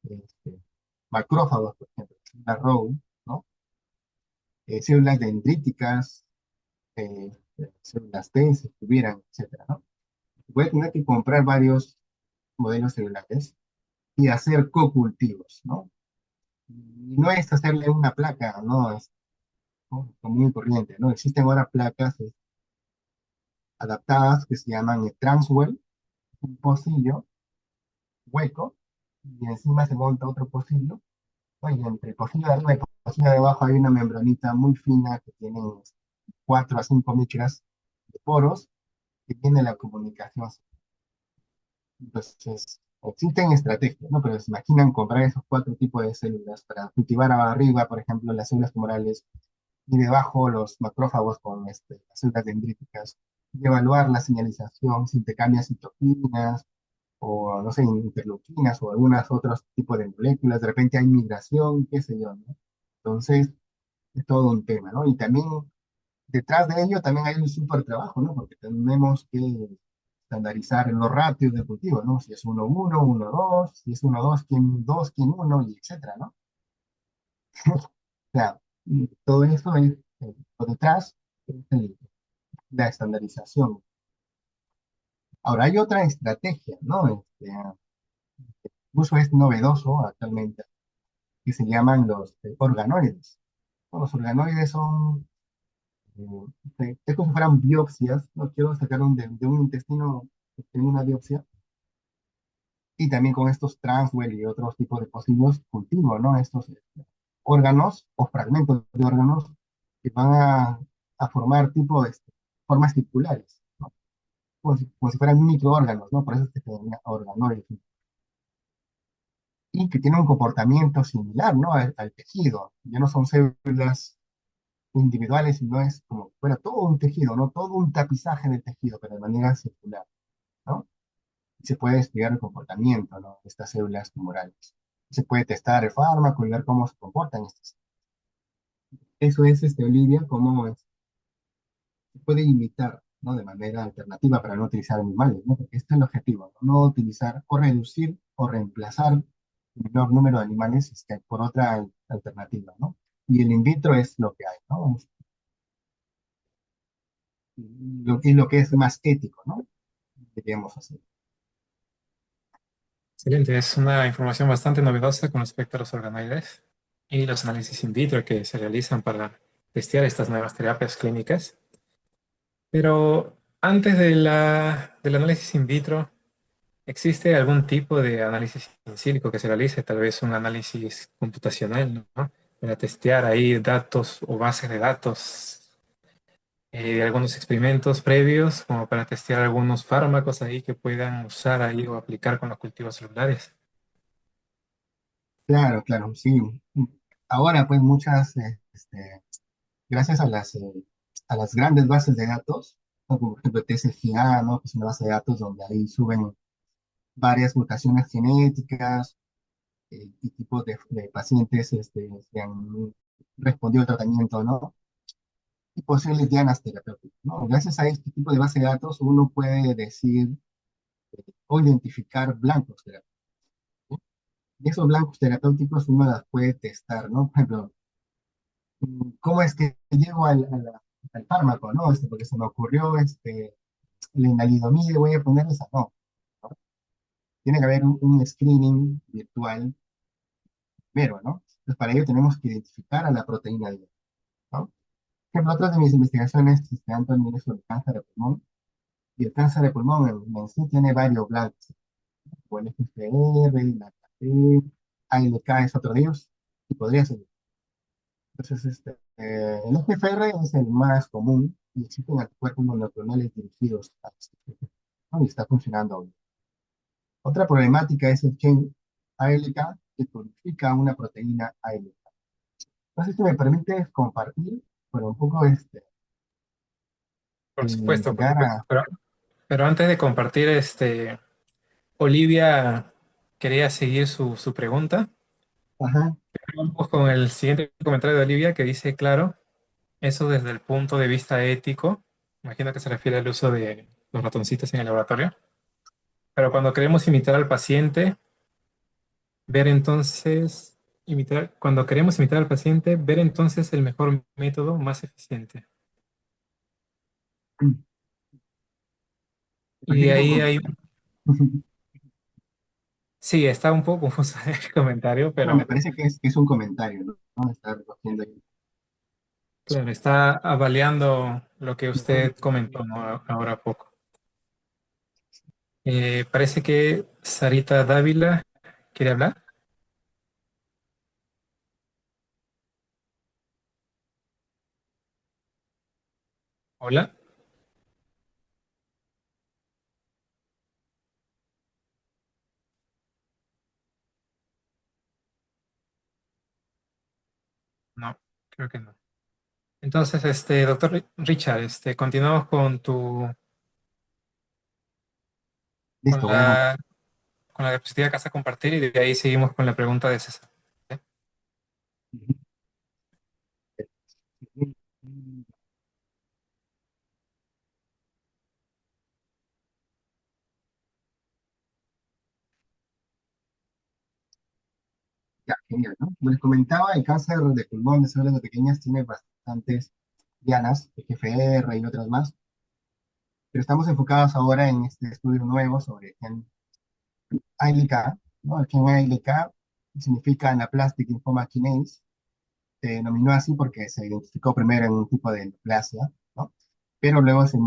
este, macrófagos, por ejemplo, células Row, ¿no? Células dendríticas, células T, si tuvieran, etcétera, ¿no? Voy a tener que comprar varios modelos celulares y hacer co-cultivos, ¿no? Y no es hacerle una placa, no, es, ¿no? Común y corriente, ¿no? Existen ahora placas adaptadas que se llaman Transwell, un pocillo hueco, y encima se monta otro pocillo, ¿no? Y entre el pocillo de arriba y el pocillo de abajo hay una membranita muy fina que tiene 4 a 5 micras de poros que tiene la comunicación. Entonces, existen estrategias, ¿no? Pero se imaginan comprar esos 4 tipos de células para cultivar arriba, por ejemplo, las células tumorales y debajo los macrófagos con las células dendríticas, y evaluar la señalización, si te cambias citoquinas o, no sé, interleuquinas o algunos otros tipos de moléculas, de repente hay migración, qué sé yo, ¿no? Entonces, es todo un tema, ¿no? Y también detrás de ello también hay un súper trabajo, ¿no? Porque tenemos que estandarizar los ratios de cultivo, ¿no? Si es 1-1, 1-2, si es 1-2, quién 2, quién 1, y etcétera, ¿no? O sea, Y todo eso es, por detrás, es la estandarización. Ahora, hay otra estrategia, ¿no? Incluso es novedoso actualmente, que se llaman los organoides. ¿No? Los organoides son, es como si fueran biopsias, no quiero sacar de un intestino en una biopsia, y también con estos transwell y otros tipos de posibles cultivos, ¿no? Estos órganos o fragmentos de órganos que van a formar tipo de formas circulares, ¿no? Como si fueran microórganos, ¿no? Por eso se denomina organoides. Y que tienen un comportamiento similar, ¿no? Al tejido. Ya no son células individuales, sino es como si fuera todo un tejido, ¿no? Todo un tapizaje del tejido, pero de manera circular, ¿no? Y se puede estudiar el comportamiento, ¿no? De estas células tumorales. Se puede testar el fármaco y ver cómo se comportan estas. Eso es, Olivia, cómo se puede imitar, ¿no? De manera alternativa para no utilizar animales, ¿no? Porque este es el objetivo, ¿no? No utilizar o reducir o reemplazar el menor número de animales por otra alternativa, ¿no? Y el in vitro es lo que hay, ¿no? Y lo que es más ético, ¿no? Diríamos así. Excelente, es una información bastante novedosa con respecto a los organoides y los análisis in vitro que se realizan para testear estas nuevas terapias clínicas. Pero antes de del análisis in vitro, ¿existe algún tipo de análisis in silico que se realice? Tal vez un análisis computacional, ¿no? Para testear ahí datos o bases de datos de algunos experimentos previos, como para testear algunos fármacos ahí que puedan usar ahí o aplicar con los cultivos celulares. Claro, claro, sí. Ahora, pues muchas, gracias a las grandes bases de datos, ¿no? Como por ejemplo TSGA, ¿no? Que es una base de datos donde ahí suben varias mutaciones genéticas y tipos de pacientes que han respondido al tratamiento, ¿no? Y posibles dianas terapéuticas, ¿no? Gracias a este tipo de base de datos uno puede decir o identificar blancos terapéuticos. ¿No? Y esos blancos terapéuticos uno las puede testar, ¿no? Por ejemplo, ¿cómo es que llego al fármaco, ¿no? Porque se me ocurrió la inalidomide, voy a ponerle esa, no. ¿No? Tiene que haber un screening virtual primero, ¿no? Entonces, para ello tenemos que identificar a la proteína D, ¿no? Por ejemplo, otras de mis investigaciones han también sobre cáncer de pulmón, y el cáncer de pulmón en sí tiene varios blancos, como el FGFR, la KT, ALK es otro de ellos, y podría ser. Entonces, el FGFR es el más común y existen anticuerpos monoclonales dirigidos a este, ¿no? Y está funcionando hoy. Otra problemática es el chain ALK que codifica una proteína ALK. Entonces, si me permites compartir, pero un poco Por supuesto, por llegar supuesto. a... Pero antes de compartir, Olivia quería seguir su pregunta. Ajá, Vamos con el siguiente comentario de Olivia que dice, claro, eso desde el punto de vista ético, imagino que se refiere al uso de los ratoncitos en el laboratorio, pero cuando queremos imitar al paciente, ver entonces, cuando queremos imitar al paciente, ver entonces el mejor método más eficiente. me Y parece de que es un ahí hay, comentario. sí, está un poco confuso el comentario, No, me pero parece que es un comentario, ¿no? ¿No? Está recogiendo ahí. claro, está avaliando lo que Ujú. usted comentó, ¿no? Ahora a poco. Parece que Sarita Dávila quiere hablar. Hola. No, creo que no. Entonces, doctor Richard, continuamos con con Listo, voy a la, compartir. con la diapositiva que vas a compartir y de ahí seguimos con la pregunta de César. ¿Sí? Ya, genial, ¿no? Como les comentaba, el cáncer de pulmón de células pequeñas tiene bastantes dianas, FGFR y otras más, pero estamos enfocados ahora en este estudio nuevo sobre el gen ALK, ¿no? El gen ALK significa Anaplastic Lymphoma Kinase, se denominó así porque se identificó primero en un tipo de neoplasia, ¿no? Pero luego se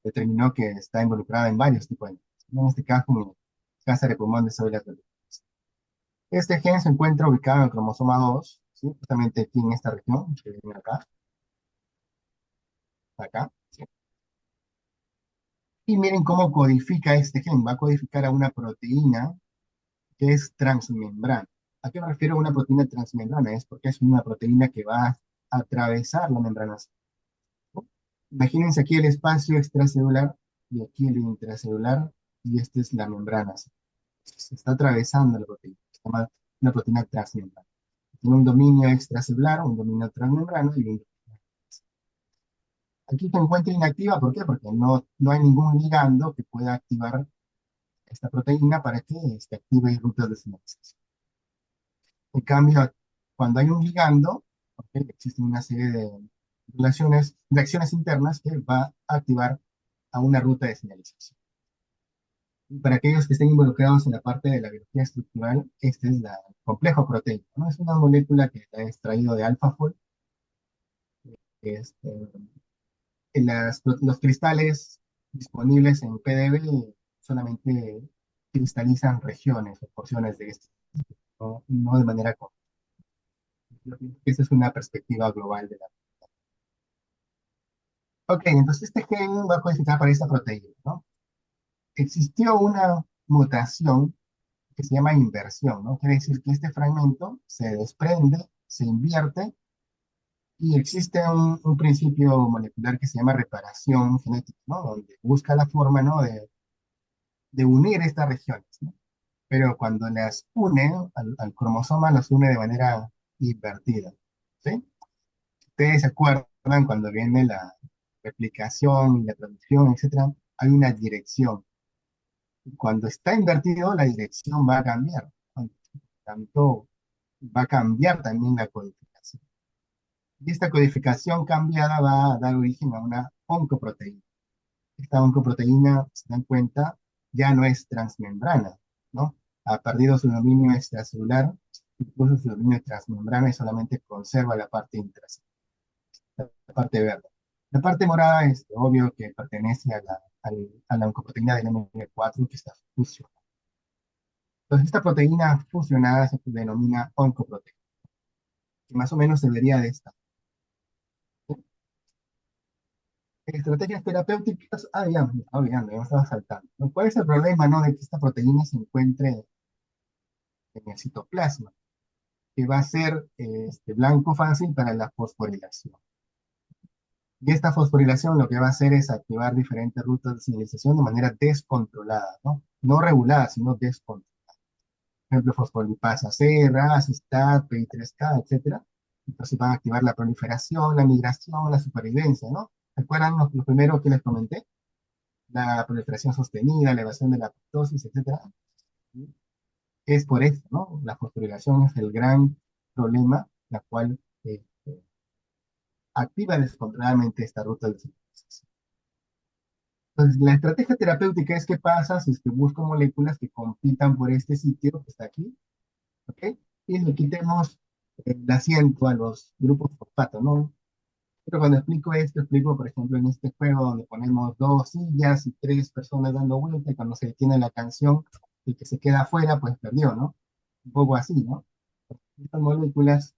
determinó que está involucrada en varios tipos de neoplasias, ¿no? En este caso, como cáncer de pulmón de células pequeñas. Este gen se encuentra ubicado en el cromosoma 2, ¿sí? Justamente aquí en esta región, que viene acá, acá. ¿Sí? Y miren cómo codifica este gen. Va a codificar a una proteína que es transmembrana. ¿A qué me refiero a una proteína transmembrana? Es porque es una proteína que va a atravesar la membrana. ¿No? Imagínense aquí el espacio extracelular y aquí el intracelular y esta es la membrana. Se está atravesando la proteína. Se llama una proteína transmembrana. Tiene un dominio extracelular, un dominio transmembrano y un... Aquí se encuentra inactiva, ¿por qué? Porque no hay ningún ligando que pueda activar esta proteína para que se active rutas de sinapsis. En cambio, cuando hay un ligando, ¿ok? Existe una serie de reacciones internas que va a activar a una ruta de señalización. Y para aquellos que estén involucrados en la parte de la biología estructural, este es el complejo proteico, ¿no? Es una molécula que está extraído de AlphaFold, este, los cristales disponibles en PDB solamente cristalizan regiones o porciones de esto, no de manera completa. Esa es una perspectiva global de la... Ok, entonces este gen va a codificar para esta proteína, ¿no? Existió una mutación que se llama inversión, ¿no? Quiere decir que este fragmento se desprende, se invierte y existe un principio molecular que se llama reparación genética, ¿no? Donde busca la forma, ¿no? De unir estas regiones, ¿no? Pero cuando las une al cromosoma, las une de manera invertida, ¿sí? Ustedes se acuerdan cuando viene la replicación y la traducción, etcétera, hay una dirección. Y cuando está invertido, la dirección va a cambiar. Por tanto, va a cambiar también la codificación. Y esta codificación cambiada va a dar origen a una oncoproteína. Esta oncoproteína, si se dan cuenta, ya no es transmembrana, ¿no? Ha perdido su dominio extracelular, incluso su dominio transmembrana y solamente conserva la parte intracelular, la parte verde. La parte morada es obvio que pertenece a la oncoproteína del M4 que está fusionada. Entonces, esta proteína fusionada se denomina oncoproteína, que más o menos se vería de esta. Estrategias terapéuticas, ya, me estaba olvidando, ya me estaba saltando, ¿no? ¿Cuál es el problema, no, de que esta proteína se encuentre en el citoplasma? Que va a ser blanco fácil para la fosforilación. Y esta fosforilación lo que va a hacer es activar diferentes rutas de señalización de manera descontrolada, ¿no? No regulada, sino descontrolada. Por ejemplo, fosfolipasa C, RAS, STAT, PI3K, etcétera. Entonces van a activar la proliferación, la migración, la supervivencia, ¿no? ¿Recuerdan lo primero que les comenté? La proliferación sostenida, elevación de la apoptosis, etcétera. Es por eso, ¿no? La fosforilación es el gran problema, la cual activa descontroladamente esta ruta de síntesis. Entonces, la estrategia terapéutica es qué pasa si es que busco moléculas que compitan por este sitio que está aquí, ¿ok? Y le quitemos el asiento a los grupos fosfato, ¿no? Pero cuando explico esto, explico, por ejemplo, en este juego donde ponemos dos sillas y tres personas dando vuelta, y cuando se detiene la canción, el que se queda afuera, pues perdió, ¿no? Un poco así, ¿no? Estas moléculas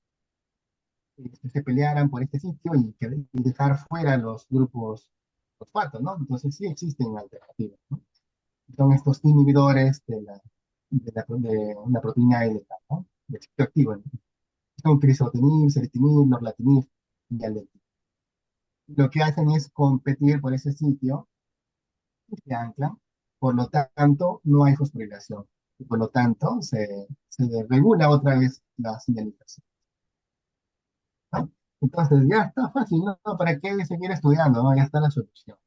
que se pelearan por este sitio y dejar fuera los grupos fosfato, ¿no? Entonces sí existen alternativas, ¿no? Son estos inhibidores de una proteína LK, ¿no? De sitio activo, ¿no? Son crizotinib, ceritinib, norlatinib y alectinib. Lo que hacen es competir por ese sitio y se anclan, por lo tanto no hay fosforilación y por lo tanto se regula otra vez la señalización, ¿no? Entonces ya está fácil, ¿no? ¿Para qué seguir estudiando? ¿No? Ya está la solución.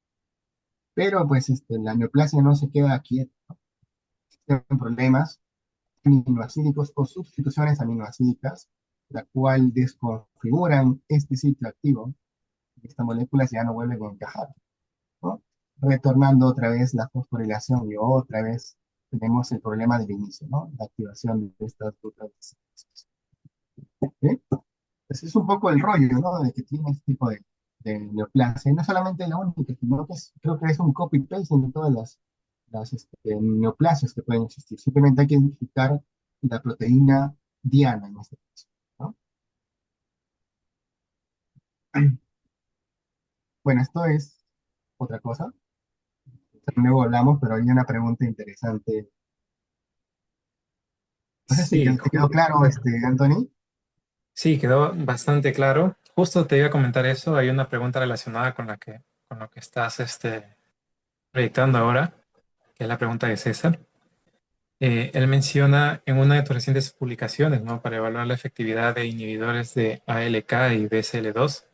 Pero pues la neoplasia no se queda quieta, tiene problemas. aminoácidos o sustituciones aminoácidas, la cual desconfiguran este sitio activo, y estas moléculas ya no vuelven a encajar, ¿no? Retornando otra vez la fosforilación y otra vez tenemos el problema del inicio, ¿no? La activación de estas rutas. ¿Sí? Ese es un poco el rollo, ¿no? De que tiene este tipo de neoplasia. Y no solamente la única, sino que creo que es un copy-paste en todas neoplasias que pueden existir. Simplemente hay que identificar la proteína diana en este caso, ¿no? Bueno, esto es otra cosa. Luego hablamos, pero hay una pregunta interesante. No sé si Sí, te quedó claro, Anthony. sí, quedó bastante claro. Justo te iba a comentar eso. Hay una pregunta relacionada con lo que estás proyectando ahora, que es la pregunta de César. Él menciona en una de tus recientes publicaciones, ¿no? Para evaluar la efectividad de inhibidores de ALK y BCL2,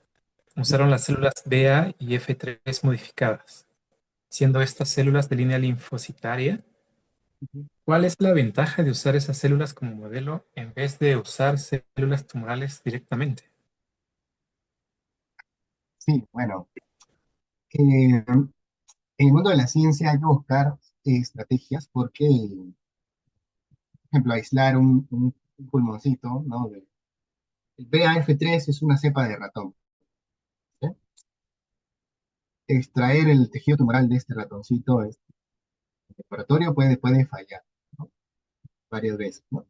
usaron las células BA y F3 modificadas, siendo estas células de línea linfocitaria. ¿Cuál es la ventaja de usar esas células como modelo en vez de usar células tumorales directamente? Sí, bueno, en el mundo de la ciencia hay que buscar estrategias porque, por ejemplo, aislar un pulmoncito, ¿no? El BAF3 es una cepa de ratón, ¿sí? Extraer el tejido tumoral de este ratoncito en laboratorio puede fallar, ¿no? Varias veces, ¿no?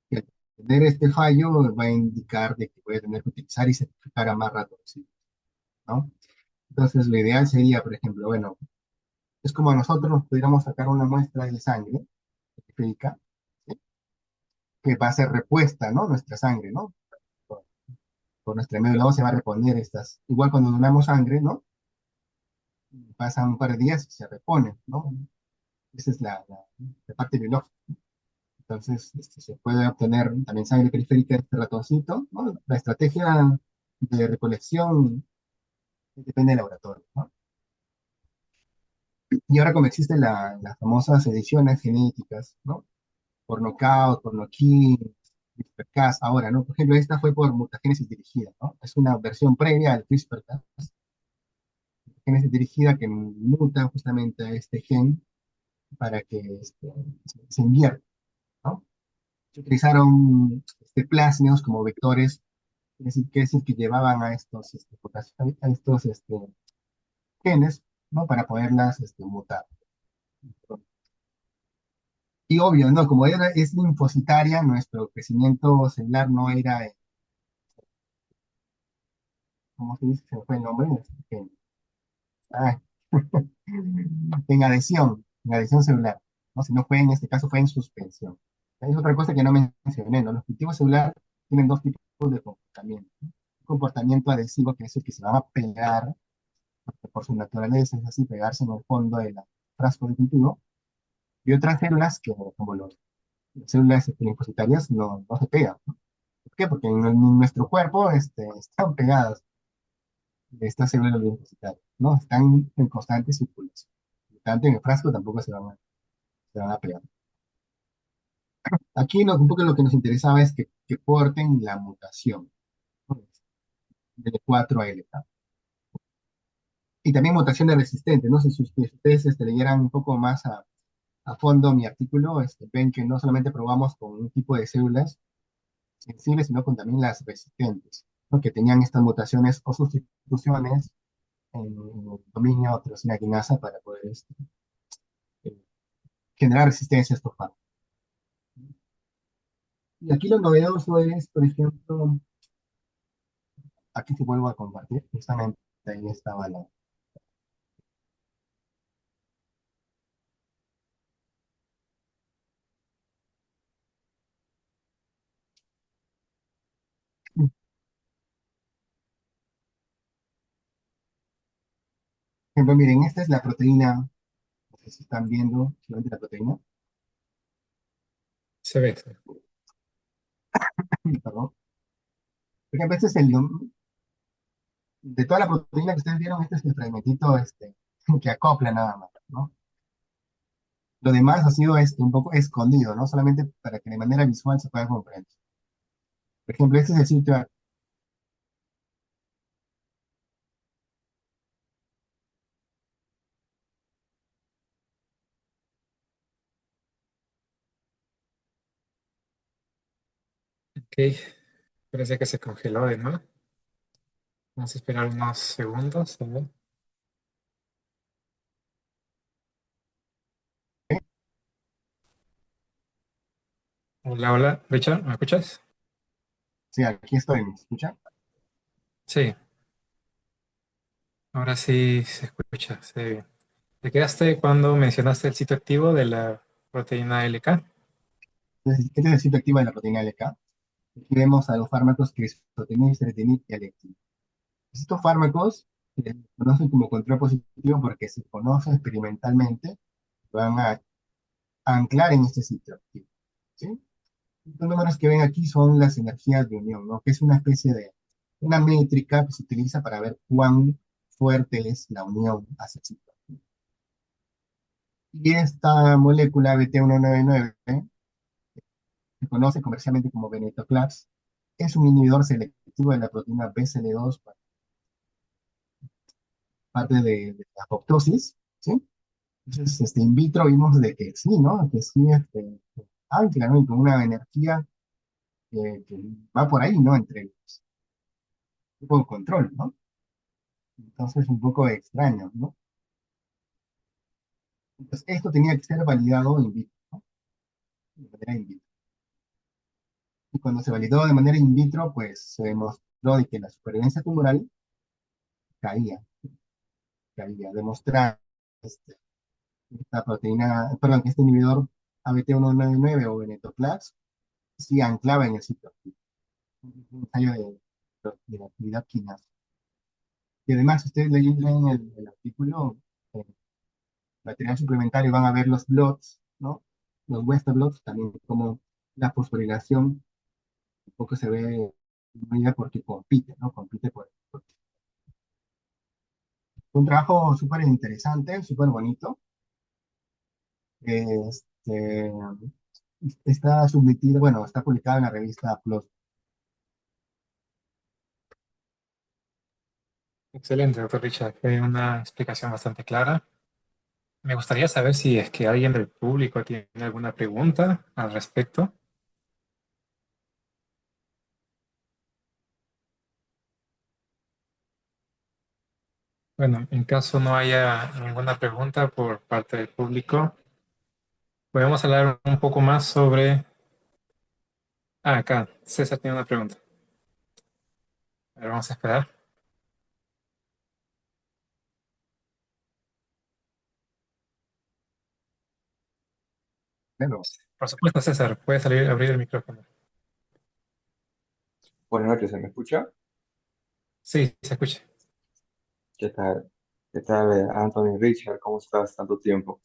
Y al tener este fallo va a indicar de que voy a tener que utilizar y sacrificar a más ratoncitos, ¿no? Entonces, lo ideal sería, por ejemplo, bueno, es como nosotros pudiéramos sacar una muestra de sangre específica, ¿sí? Que va a ser repuesta, ¿no? Nuestra sangre, ¿no? Por, por nuestra médula se va a reponer estas. Igual cuando donamos sangre, ¿no? Pasan un par de días y se repone, ¿no? Esa es la parte biológica. Entonces, se puede obtener también sangre periférica de este ratoncito, ¿no? La estrategia de recolección depende del laboratorio, ¿no? Y ahora como existen las famosas ediciones genéticas, ¿no? Por knockout, por knock-in, CRISPR-Cas, ahora, ¿no? Por ejemplo, esta fue por mutagénesis dirigida, ¿no? Es una versión previa al CRISPR-Cas, mutagénesis dirigida que muta justamente a este gen para que se invierta, ¿no? Se utilizaron plásmidos como vectores, es decir, que llevaban a a estos genes, ¿no? Para poderlas mutar. Y obvio, ¿no? Como es linfocitaria, nuestro crecimiento celular no era, ¿cómo se dice? Se me fue el nombre. Ah, en adhesión celular, ¿no? Si no fue en este caso, fue en suspensión. Es otra cosa que no mencioné, ¿no? Los cultivos celulares tienen dos tipos de comportamiento, ¿no? Un comportamiento adhesivo, que es el que se van a pegar, porque por su naturaleza es así, pegarse en el fondo del frasco de cultivo, y otras células que, como las células linfocitarias, no se pegan, ¿no? ¿Por qué? Porque en nuestro cuerpo están pegadas de estas células linfocitarias, ¿no? Están en constante circulación. Por lo tanto, en el frasco tampoco se van a pegar. Aquí un poco lo que nos interesaba es que porten la mutación, ¿no? De 4 a LK. Y también mutaciones resistentes, ¿no? Si ustedes leyeran un poco más a fondo mi artículo, ven que no solamente probamos con un tipo de células sensibles, sino con también las resistentes, ¿no? Que tenían estas mutaciones o sustituciones en el dominio tirosina quinasa para poder eh, generar resistencia a estos fármacos. Y aquí lo novedoso es, por ejemplo, aquí te vuelvo a compartir, justamente ahí estaba por ejemplo, miren, esta es la proteína, no sé si están viendo solamente la proteína, Se ve. perdón. Por ejemplo, este es de toda la proteína que ustedes vieron, este es el fragmentito que acopla nada más, ¿no? Lo demás ha sido un poco escondido, ¿no? Solamente para que de manera visual se pueda comprender. Por ejemplo, este es el sitio. Ok, parece que se congeló de nuevo. Vamos a esperar unos segundos. A ver. Hola, hola, Richard, ¿me escuchas? Sí, aquí estoy, ¿me escucha? Sí, ahora sí se escucha, se ve bien. ¿Te quedaste cuando mencionaste el sitio activo de la proteína LK? Entonces, este es el sitio activo de la proteína LK. Aquí vemos a los fármacos que es proteína, estretinib y alectinib. Estos fármacos se conocen como control positivo porque se conocen experimentalmente, van a anclar en este sitio activo. ¿Sí? Los números que ven aquí son las energías de unión, ¿no? Que es una especie de una métrica que se utiliza para ver cuán fuerte es la unión hacia el sitio. Y esta molécula BT199 se conoce comercialmente como venetoclax, es un inhibidor selectivo de la proteína BCL2, parte de la apoptosis, ¿sí? Entonces, in vitro vimos de que sí, ¿no? Que sí, ancla, ¿no? Y con una energía que va por ahí, ¿no? Entre un poco de control, ¿no? Entonces, un poco extraño, ¿no? Entonces, esto tenía que ser validado in vitro, ¿no? De manera in vitro. Y cuando se validó de manera in vitro, pues se demostró de que la supervivencia tumoral caía, caía, demostrar este, esta proteína, perdón, que este inhibidor ABT199 o venetoclax sí anclaba en el sitio activo. Un ensayo de la actividad quinasa. Y además, si ustedes leen el artículo, eh, material suplementario, van a ver los blots, ¿no? Los Western blots, también como la fosforilación, un poco se ve unida porque compite, ¿no? Compite por un trabajo súper interesante, súper bonito. Este, está submitido, bueno, está publicado en la revista PLOS. Excelente, doctor Richard. Fue una explicación bastante clara. Me gustaría saber si es que alguien del público tiene alguna pregunta al respecto. Bueno, en caso no haya ninguna pregunta por parte del público, podemos hablar un poco más sobre... Ah, acá, César tiene una pregunta. A ver, vamos a esperar. Claro. Por supuesto, César, puede salir abrir el micrófono. Buenas noches, ¿se me escucha? Sí, se escucha. ¿Qué tal? ¿Qué tal, Anthony Richard? ¿Cómo estás? Tanto tiempo.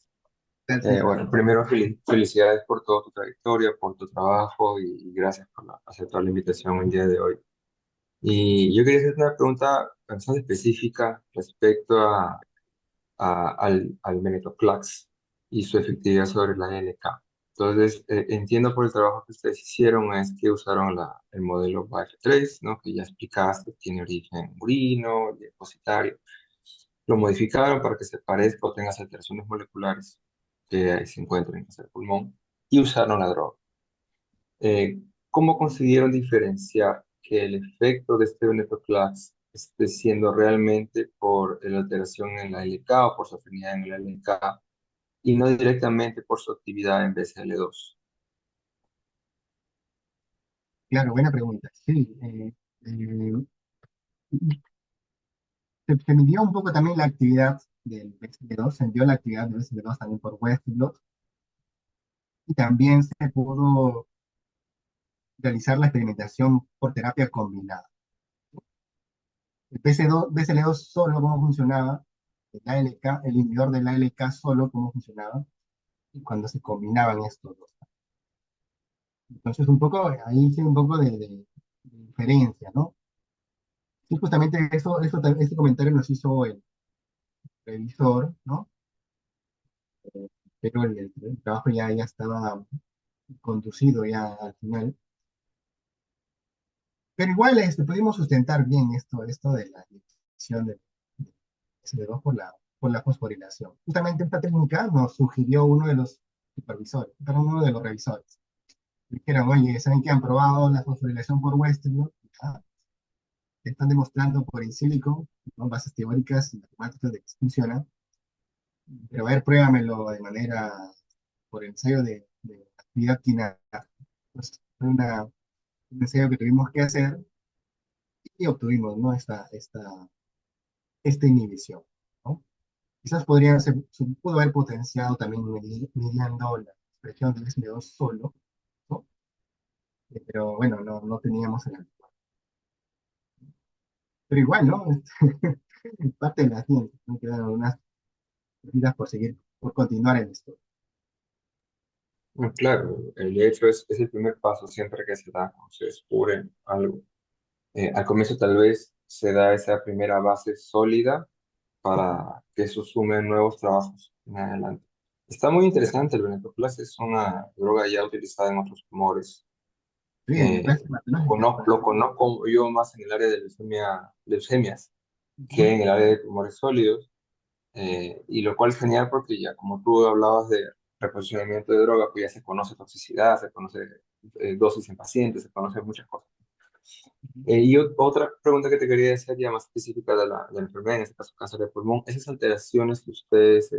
Gracias, Bueno, primero felicidades por toda tu trayectoria, por tu trabajo y gracias por aceptar la invitación el día de hoy. Y yo quería hacerte una pregunta bastante específica respecto al venetoclax y su efectividad sobre la LK. Entonces, entiendo por el trabajo que ustedes hicieron es que usaron el modelo BAF3, ¿no? Que ya explicaste, tiene origen urino, depositario. Lo modificaron para que se parezca o tenga alteraciones moleculares que se encuentran en el pulmón y usaron la droga. ¿Cómo consiguieron diferenciar que el efecto de este venetoclax esté siendo realmente por la alteración en la LK o por su afinidad en la LK y no directamente por su actividad en BCL2? claro, buena pregunta. Sí, eh, se midió un poco también la actividad del BCL2, se midió la actividad del BCL2 también por Westblot y también se pudo realizar la experimentación por terapia combinada. El BCL2 solo, cómo funcionaba, el ALK, el inhibidor del ALK solo, cómo funcionaba, y cuando se combinaban estos dos. Entonces, un poco, ahí sí un poco de diferencia, ¿no? Y justamente este comentario nos hizo el revisor, ¿no? pero el trabajo ya estaba conducido ya al final. Pero igual pudimos sustentar bien esto de la detección de SB2 por la fosforilación. Justamente esta técnica nos sugirió uno de los supervisores, perdón, uno de los revisores. Dijeron, oye, ¿saben que han probado la fosforilación por Western, ¿no? Ah, están demostrando por in silico, ¿no? Bases teóricas y matemáticas de que funciona, pero a ver, pruébamelo de manera, por ensayo de actividad quinasa. Pues, fue un ensayo que tuvimos que hacer y obtuvimos, ¿no? Esta inhibición, ¿no? Quizás se pudo haber potenciado también midiendo la expresión del SB2 solo, ¿no? Pero bueno, no teníamos el. Pero igual, ¿no? Parte de la ciencia, me quedaron unas vidas por seguir, por continuar en esto. Claro, el hecho es el primer paso siempre que se da, cuando se descubre algo. Al comienzo tal vez se da esa primera base sólida para que eso sume nuevos trabajos en adelante. Está muy interesante, el venetoclax es una droga ya utilizada en otros tumores. Sí, en Eh, clase matemática. lo conozco yo más en el área de leucemias que Ujú, en el área de tumores sólidos, y lo cual es genial porque ya como tú hablabas de reposicionamiento de droga, pues ya se conoce toxicidad, se conoce dosis en pacientes, se conoce muchas cosas. ujú. Otra pregunta que te quería hacer ya más específica de la enfermedad, en este caso cáncer de pulmón, esas alteraciones que ustedes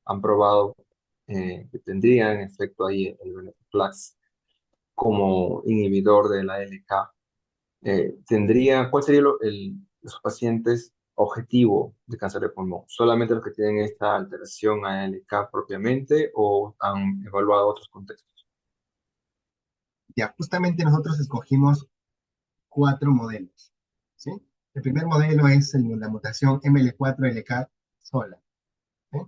han probado que tendrían efecto ahí el venetoclax como inhibidor de la ALK, ¿cuál sería los pacientes objetivo de cáncer de pulmón? ¿Solamente los que tienen esta alteración ALK propiamente o han evaluado otros contextos? Ya, justamente nosotros escogimos 4 modelos, ¿sí? El primer modelo es la mutación ML4LK sola, ¿sí?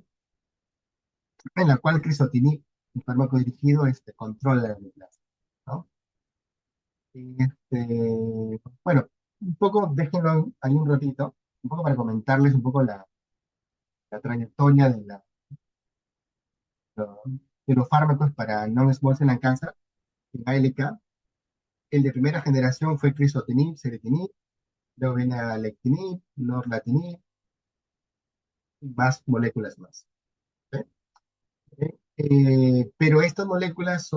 En la cual crizotinib, un fármaco dirigido, controla la neoplasia, ¿no? Y, bueno, un poco, déjenlo ahí un ratito, un poco para comentarles un poco la trayectoria de los fármacos para non-small cell lung cancer, en ALK. El de primera generación fue crizotinib, ceritinib, luego viene alectinib, lorlatinib, y más moléculas más, ¿sí? Pero estas moléculas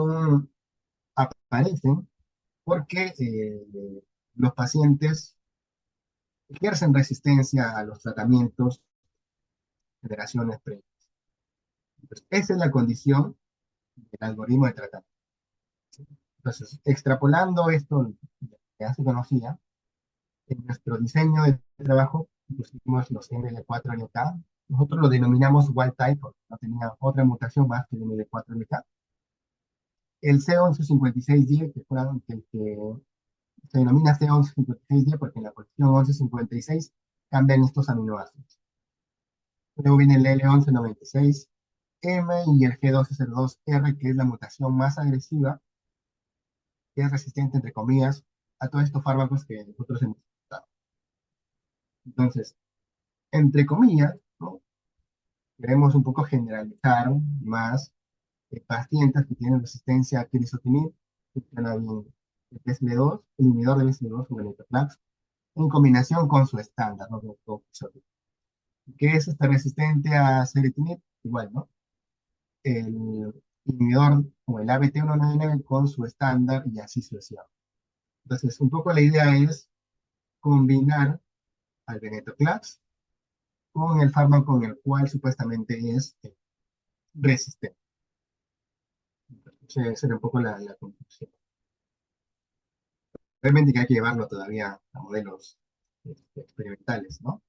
aparecen porque los pacientes ejercen resistencia a los tratamientos de generaciones previas. Entonces, esa es la condición del algoritmo de tratamiento. Entonces, extrapolando esto que ya se conocía, en nuestro diseño de trabajo pusimos los ML4LK. Nosotros lo denominamos wild type porque no tenía otra mutación más que el ML4LK. El C115610, que se denomina C115610 porque en la posición 1156 cambian estos aminoácidos. Luego viene el L1196M y el G1202R, que es la mutación más agresiva, que es resistente, entre comillas, a todos estos fármacos que nosotros hemos usado. Entonces, entre comillas, ¿no? Queremos un poco generalizar más pacientes que tienen resistencia a crizotinib, funciona bien el BSL2, el inhibidor de BSL2 o el venetoclax, en combinación con su estándar, ¿no? Con crizotinib. ¿Qué es resistente a ceritinib? Igual, ¿no? El inhibidor o el ABT199 con su estándar y así sucesivamente. Entonces, un poco la idea es combinar al venetoclax con el fármaco con el cual supuestamente es resistente. Esa sería un poco la conclusión. Realmente que hay que llevarlo todavía a modelos experimentales, ¿no?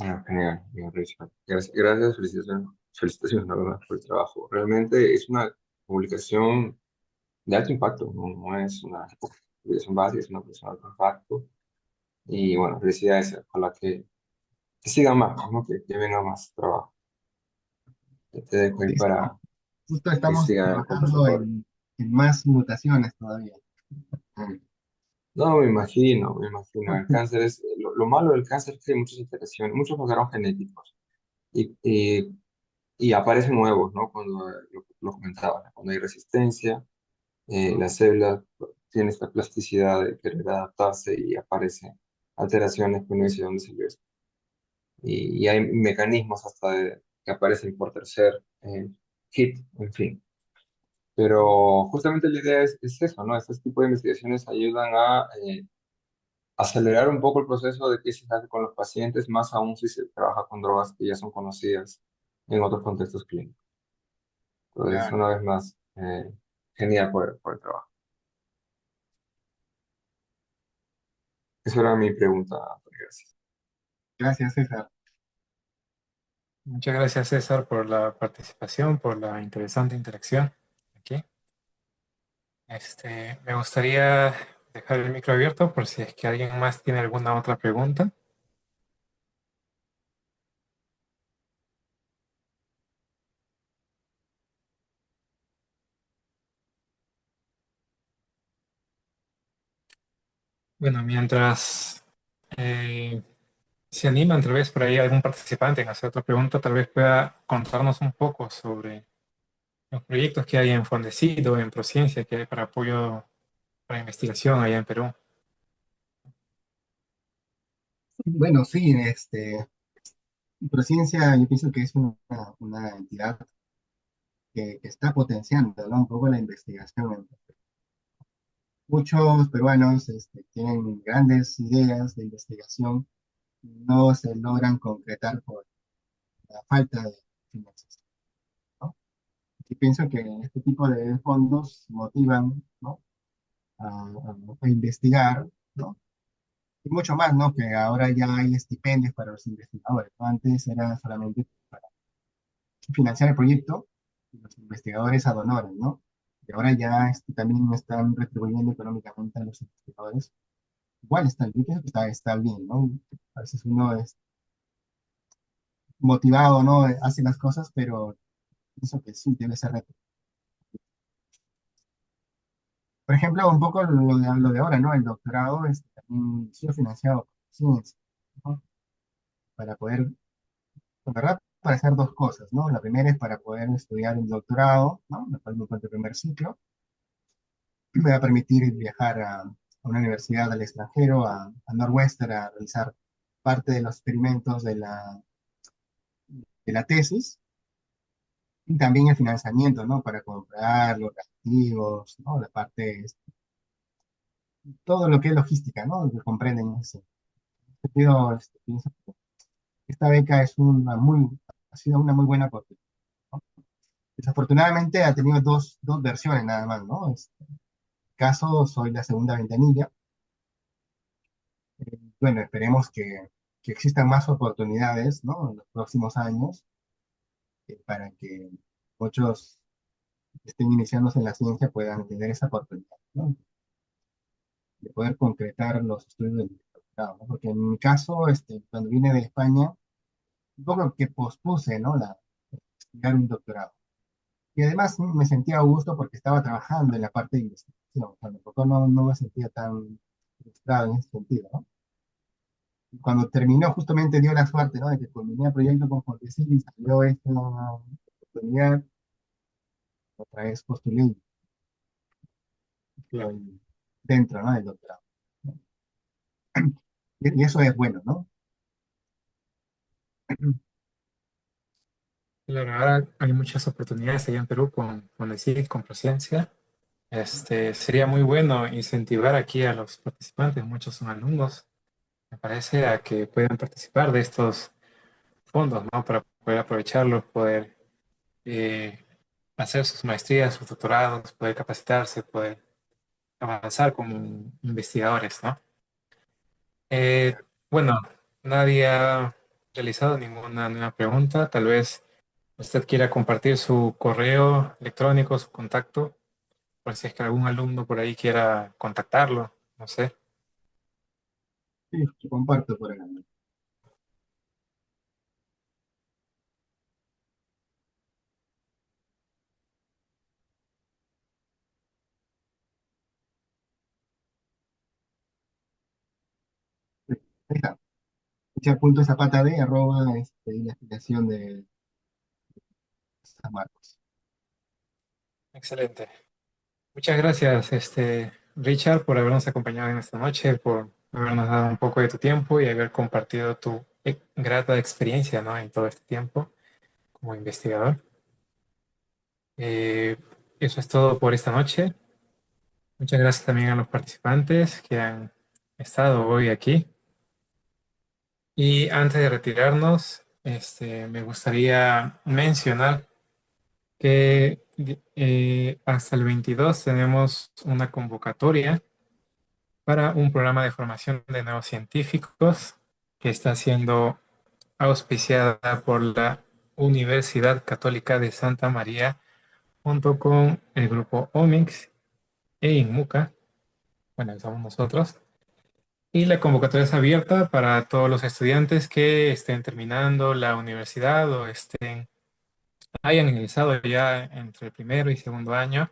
Ah, genial, bien, Richard. Gracias, felicitaciones, la verdad, por el trabajo. Realmente es una publicación de alto impacto, no es una publicación básica, es una publicación de alto impacto. Y bueno, felicidades, ojalá que siga más, ¿no? Que venga más trabajo. Te dejo ahí Listo. para Justo que estamos siga el trabajando conversatorio. en más mutaciones todavía. No, me imagino, me imagino. El cáncer lo malo del cáncer es que hay muchas alteraciones, muchos patrones genéticos. y, y, y aparecen nuevos, ¿no? Cuando lo comentaba, ¿no? Cuando hay resistencia, la célula tiene esta plasticidad de querer adaptarse y aparecen alteraciones que uno dice dónde salió esto. Y hay mecanismos hasta que aparecen por tercer hit, en fin. Pero justamente la idea es eso, ¿no? Este tipo de investigaciones ayudan a acelerar un poco el proceso de qué se hace con los pacientes, más aún si se trabaja con drogas que ya son conocidas en otros contextos clínicos. Entonces, Claro. una vez más, genial por el trabajo. Esa era mi pregunta, Antonio, gracias. Gracias, César. Muchas gracias, César, por la participación, por la interesante interacción aquí. Me gustaría dejar el micro abierto por si es que alguien más tiene alguna otra pregunta. Bueno, mientras eh, se animan, tal vez por ahí algún participante en hacer otra pregunta, tal vez pueda contarnos un poco sobre los proyectos que hay en Fondecito, en Prociencia, que hay para apoyo para investigación allá en Perú. Bueno, sí, Prociencia yo pienso que es una entidad que está potenciando, ¿no? Un poco la investigación. Muchos peruanos tienen grandes ideas de investigación, no se logran concretar por la falta de financiación, ¿no? Y pienso que este tipo de fondos motivan, ¿no? a investigar, ¿no? Y mucho más, ¿no? Que ahora ya hay estipendios para los investigadores, ¿no? Antes era solamente para financiar el proyecto y los investigadores ad honorem, ¿no? Y ahora ya también están retribuyendo económicamente a los investigadores. Igual está, yo pienso que está bien, ¿no? A veces uno es motivado, ¿no? Hace las cosas, pero pienso que sí, debe ser reto. Por ejemplo, un poco lo de ahora, ¿no? El doctorado también ha sido financiado por ciencia, ¿no? Para poder, en verdad, para hacer dos cosas, ¿no? La primera es para poder estudiar un doctorado, ¿no? Lo cual me encuentro el primer ciclo. Me va a permitir viajar a una universidad al extranjero, a Northwestern, a realizar parte de los experimentos de la tesis. Y también el financiamiento, ¿no? Para comprar los reactivos, ¿no? La parte, todo lo que es logística, ¿no? Que comprenden ese sentido, pienso que esta beca ha sido una muy buena oportunidad, ¿no? Desafortunadamente ha tenido dos versiones nada más, ¿no? Caso, soy la segunda ventanilla. Bueno, esperemos que existan más oportunidades, ¿no? En los próximos años, para que muchos que estén iniciándose en la ciencia puedan tener esa oportunidad, ¿no? De poder concretar los estudios del doctorado, ¿no? Porque en mi caso, cuando vine de España, un poco que pospuse, ¿no? Estudiar un doctorado. Y además me sentía a gusto porque estaba trabajando en la parte de investigación, o sea, tampoco no me sentía tan frustrado en ese sentido, ¿no? Y cuando terminó, justamente dio la suerte, ¿no? De que culminé el proyecto con Fondecil y salió esta oportunidad, otra vez postulé y Claro. estoy dentro, ¿no? Del doctorado. Y eso es bueno, ¿no? Claro, ahora hay muchas oportunidades allá en Perú con decir, con Prociencia. Sería muy bueno incentivar aquí a los participantes, muchos son alumnos, me parece, a que puedan participar de estos fondos, ¿no? Para poder aprovecharlos, poder eh, hacer sus maestrías, sus doctorados, poder capacitarse, poder avanzar como investigadores, ¿no? Eh, bueno, nadie ha realizado ninguna nueva pregunta. Tal vez usted quiera compartir su correo electrónico, su contacto, por si es que algún alumno por ahí quiera contactarlo, no sé. Sí, yo comparto por ahí. Ahí está. richard.zapatad, y la explicación de San Marcos. Excelente. Muchas gracias, Richard, por habernos acompañado en esta noche, por habernos dado un poco de tu tiempo y haber compartido tu grata experiencia, ¿no? En todo este tiempo como investigador. Eh, Eso es todo por esta noche. Muchas gracias también a los participantes que han estado hoy aquí. Y antes de retirarnos, me gustaría mencionar que hasta el 22 tenemos una convocatoria para un programa de formación de nuevos científicos que está siendo auspiciada por la Universidad Católica de Santa María junto con el grupo Omics e INMUCA. Bueno, somos nosotros. Y la convocatoria es abierta para todos los estudiantes que estén terminando la universidad o hayan ingresado ya entre el primero y segundo año.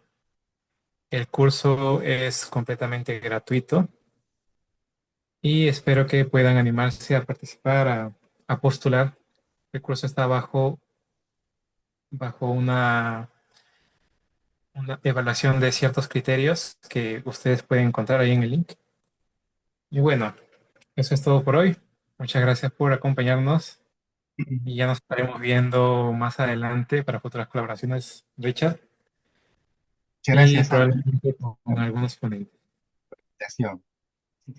El curso es completamente gratuito y espero que puedan animarse a participar, a postular. El curso está bajo una evaluación de ciertos criterios que ustedes pueden encontrar ahí en el link. Y bueno, eso es todo por hoy. Muchas gracias por acompañarnos y ya nos estaremos viendo más adelante para futuras colaboraciones, Richard, Muchas y gracias a probablemente con la algunos ponentes. invitación.